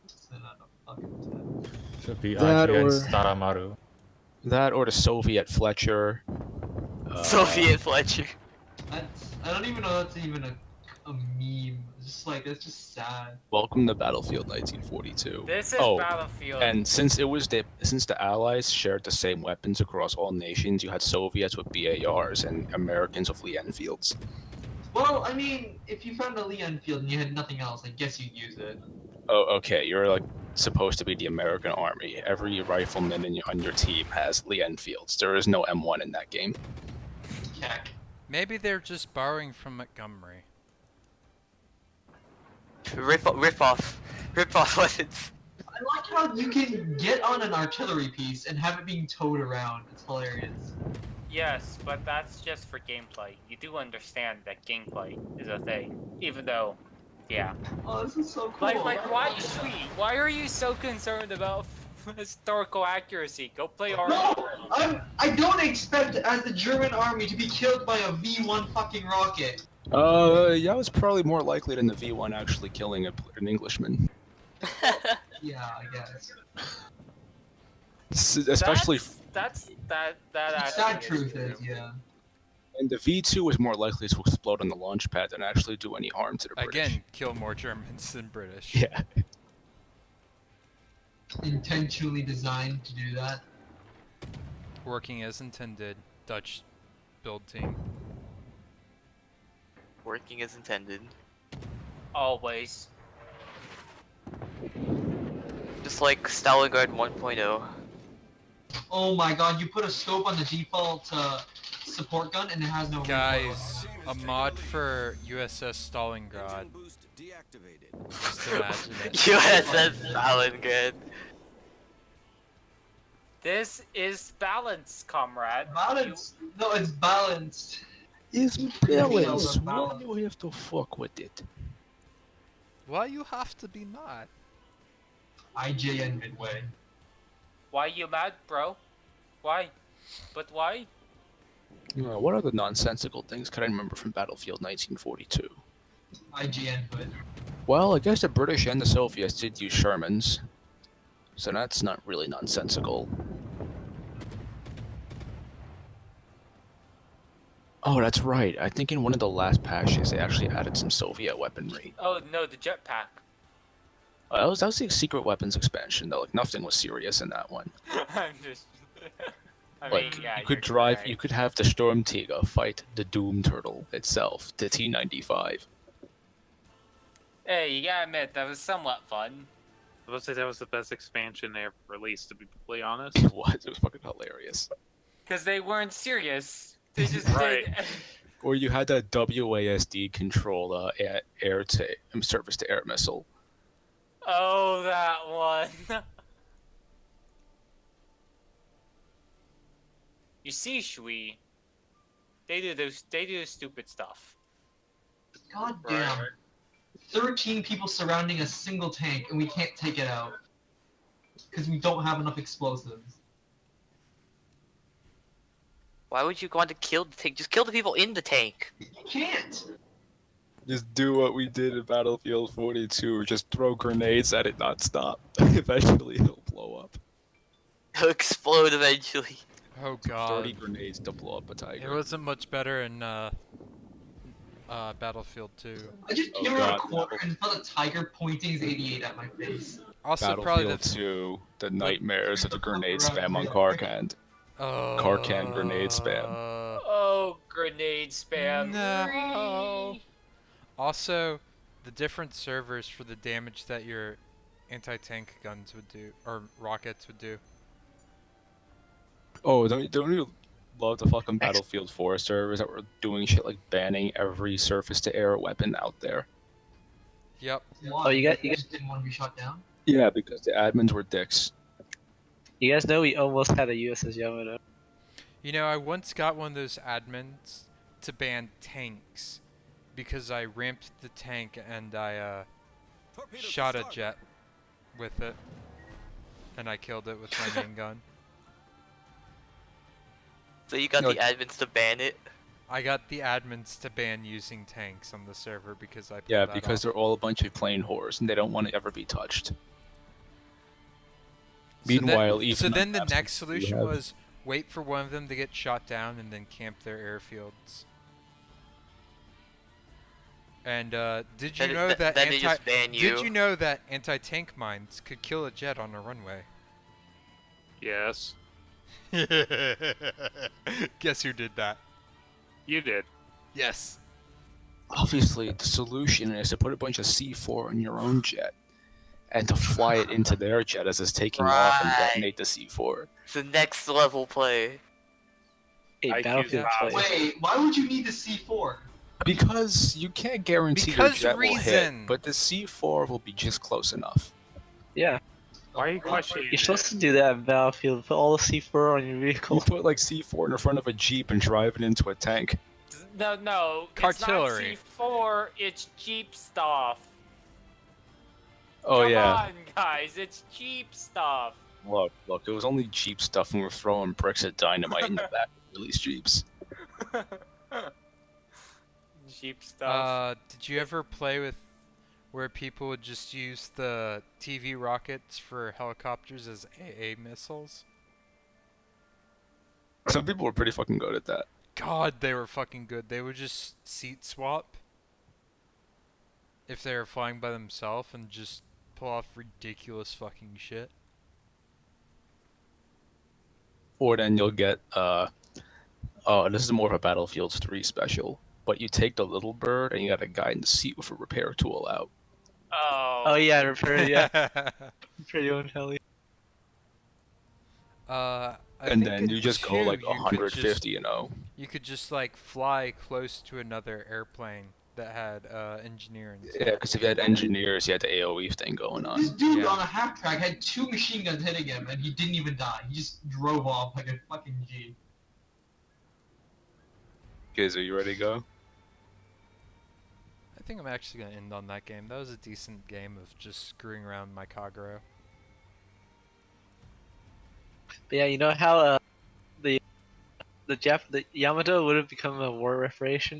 Set out a fucking 10. Should be That IGN or- Saramaru. That or the Soviet Fletcher. Soviet Fletcher. I don't even know that's even a meme. It's just like it's just sad. Welcome to Battlefield 1942. This is Oh, Battlefield. and since the Allies shared the same weapons across all nations, you had Soviets with BARs and Americans with Lee Enfields. Well, I mean, if you found a Lee Enfield and you had nothing else, I guess you'd use it. Oh, okay. You're like supposed to be the American Army. Every rifleman on your team has Lee Enfields. There is no M1 in that game. Heck. Maybe they're just borrowing from Montgomery. Rip off weapons. I like how you can get on an artillery piece and have it being towed around. It's hilarious. Yes, but that's just for gameplay. You do understand that gameplay is a thing, even though, yeah. Oh, this is so cool. Like, why, sweet? Why are you so concerned about historical accuracy? Go play No, Army. I don't expect as the German army to be killed by a V1 fucking rocket. Yeah, it's probably more likely than the V1 actually killing an Englishman. Yeah, I guess. Especially, The sad actually truth true. is, yeah. and the V2 was more likely to explode on the launch pad than actually do any harm to the British. Again, kill more Germans than British. Yeah. Intentionally designed to do that. Working as intended. Dutch build team. Working as intended. Always. Just like Stalingrad 1.0. Oh my god, you put a scope on the default support gun and it has no Guys, a mod for USS Stalingrad. Just imagine it. USS Stalingrad. This is balance, comrade. Balanced. No, it's balanced. It's balanced. Why you have to fuck with it? Why you have to be mad? IJN Midway. Why you mad, bro? Why? But why? What other nonsensical things could I remember from Battlefield 1942? IGN Hood. Well, I guess the British and the Soviets did use Shermans, so that's not really nonsensical. Oh, that's right. I think in one of the last patches they actually added some Soviet weaponry. Oh no, the jetpack. That was the secret weapons expansion though. Like nothing was serious in that one. I'm just. I Like mean, yeah, you could you're drive, correct. you could have the Storm Tiger fight the Doom Turtle itself, the T-95. Hey, you gotta admit that was somewhat fun. I would say that was the best expansion they ever released, to be completely honest. It was fucking hilarious. Cause they weren't serious. They just Right. did. Or you had that WASD control air to surface to air missile. Oh, that one. You see, Shui, they do stupid stuff. God damn. 13 people surrounding a single tank and we can't take it out. Because we don't have enough explosives. Why would you want to kill the tank? Just kill the people in the tank. You can't! Just do what we did in Battlefield 42, just throw grenades at it non-stop. Eventually it'll blow up. It'll explode eventually. Oh god. 30 grenades to blow up a It tiger. wasn't much better in Battlefield 2. I just Oh, came around a God. corner and saw the tiger pointing his 88 at my face. Also, probably Battlefield the 2, the nightmares of the grenade spam on Karkand. Karkand grenade spam. Oh, grenade spam. No. Also, the different servers for the damage that your anti-tank guns would do, or rockets would do. Oh, don't you love the fucking Battlefield 4 servers that were doing shit like banning every surface-to-air weapon out there? Yep. Why? you You just didn't want to be shot down? Yeah, because the admins were dicks. You guys know we almost had a USS Yamato. You know, I once got one of those admins to ban tanks because I ramped the tank and I shot a jet with it, and I killed it with my main gun. So you got No. the admins to ban it? I got the admins to ban using tanks on the server because I pulled Yeah, that because off. they're all a bunch of plane whores and they don't want to ever be touched. So Meanwhile, then, even so then the maps next that you solution have- was wait for one of them to get shot down and then camp their airfields. And did you Then- know that then they just ban did you. you know that anti-tank mines could kill a jet on a runway? Yes, Guess who did that? you did. Yes. Obviously, the solution is to put a bunch of C4 in your own jet and to fly it into their jet as it's taking off and Right. detonate the C4. It's the next level play. Hey, IQ's Battlefield high. play. Wait, why would you need the C4? Because you can't guarantee Because your jet will reason. hit, but the C4 will be just close enough. Yeah, Why are you questioning you're supposed this? to do that in Battlefield. Put all the C4 on your You vehicle. put like C4 in the front of a Jeep and drive it into a tank. No, Cartillery. It's not C4, it's Jeep stuff. Oh Come yeah. on, guys, it's Jeep stuff. Look, it was only Jeep stuff and we're throwing bricks of dynamite in the back of these Jeeps. Jeep stuff. Did you ever play with where people would just use the TV rockets for helicopters as AA missiles? Some people were pretty fucking good at that. God, they were fucking good. They would just seat swap if they were flying by themselves and just pull off ridiculous fucking shit. Or then you'll get, oh, this is more of a Battlefield 3 special. But you take the little bird and you got a guy in the seat with a repair tool out. Oh yeah, repair. Yeah, repair your own heli. I And think then in you just go 2 like you could 150, just- you know? You could just like fly close to another airplane that had engineering. Yeah, because if you had engineers, you had the AoE thing going on. This dude Yeah. on a half track had 2 machine guns hitting him and he didn't even die. He just drove off like a fucking G. Giz, are you ready to go? I think I'm actually gonna end on that game. That was a decent game of just screwing around my Kagero. But yeah, you know how the Yamato would have become a war reparation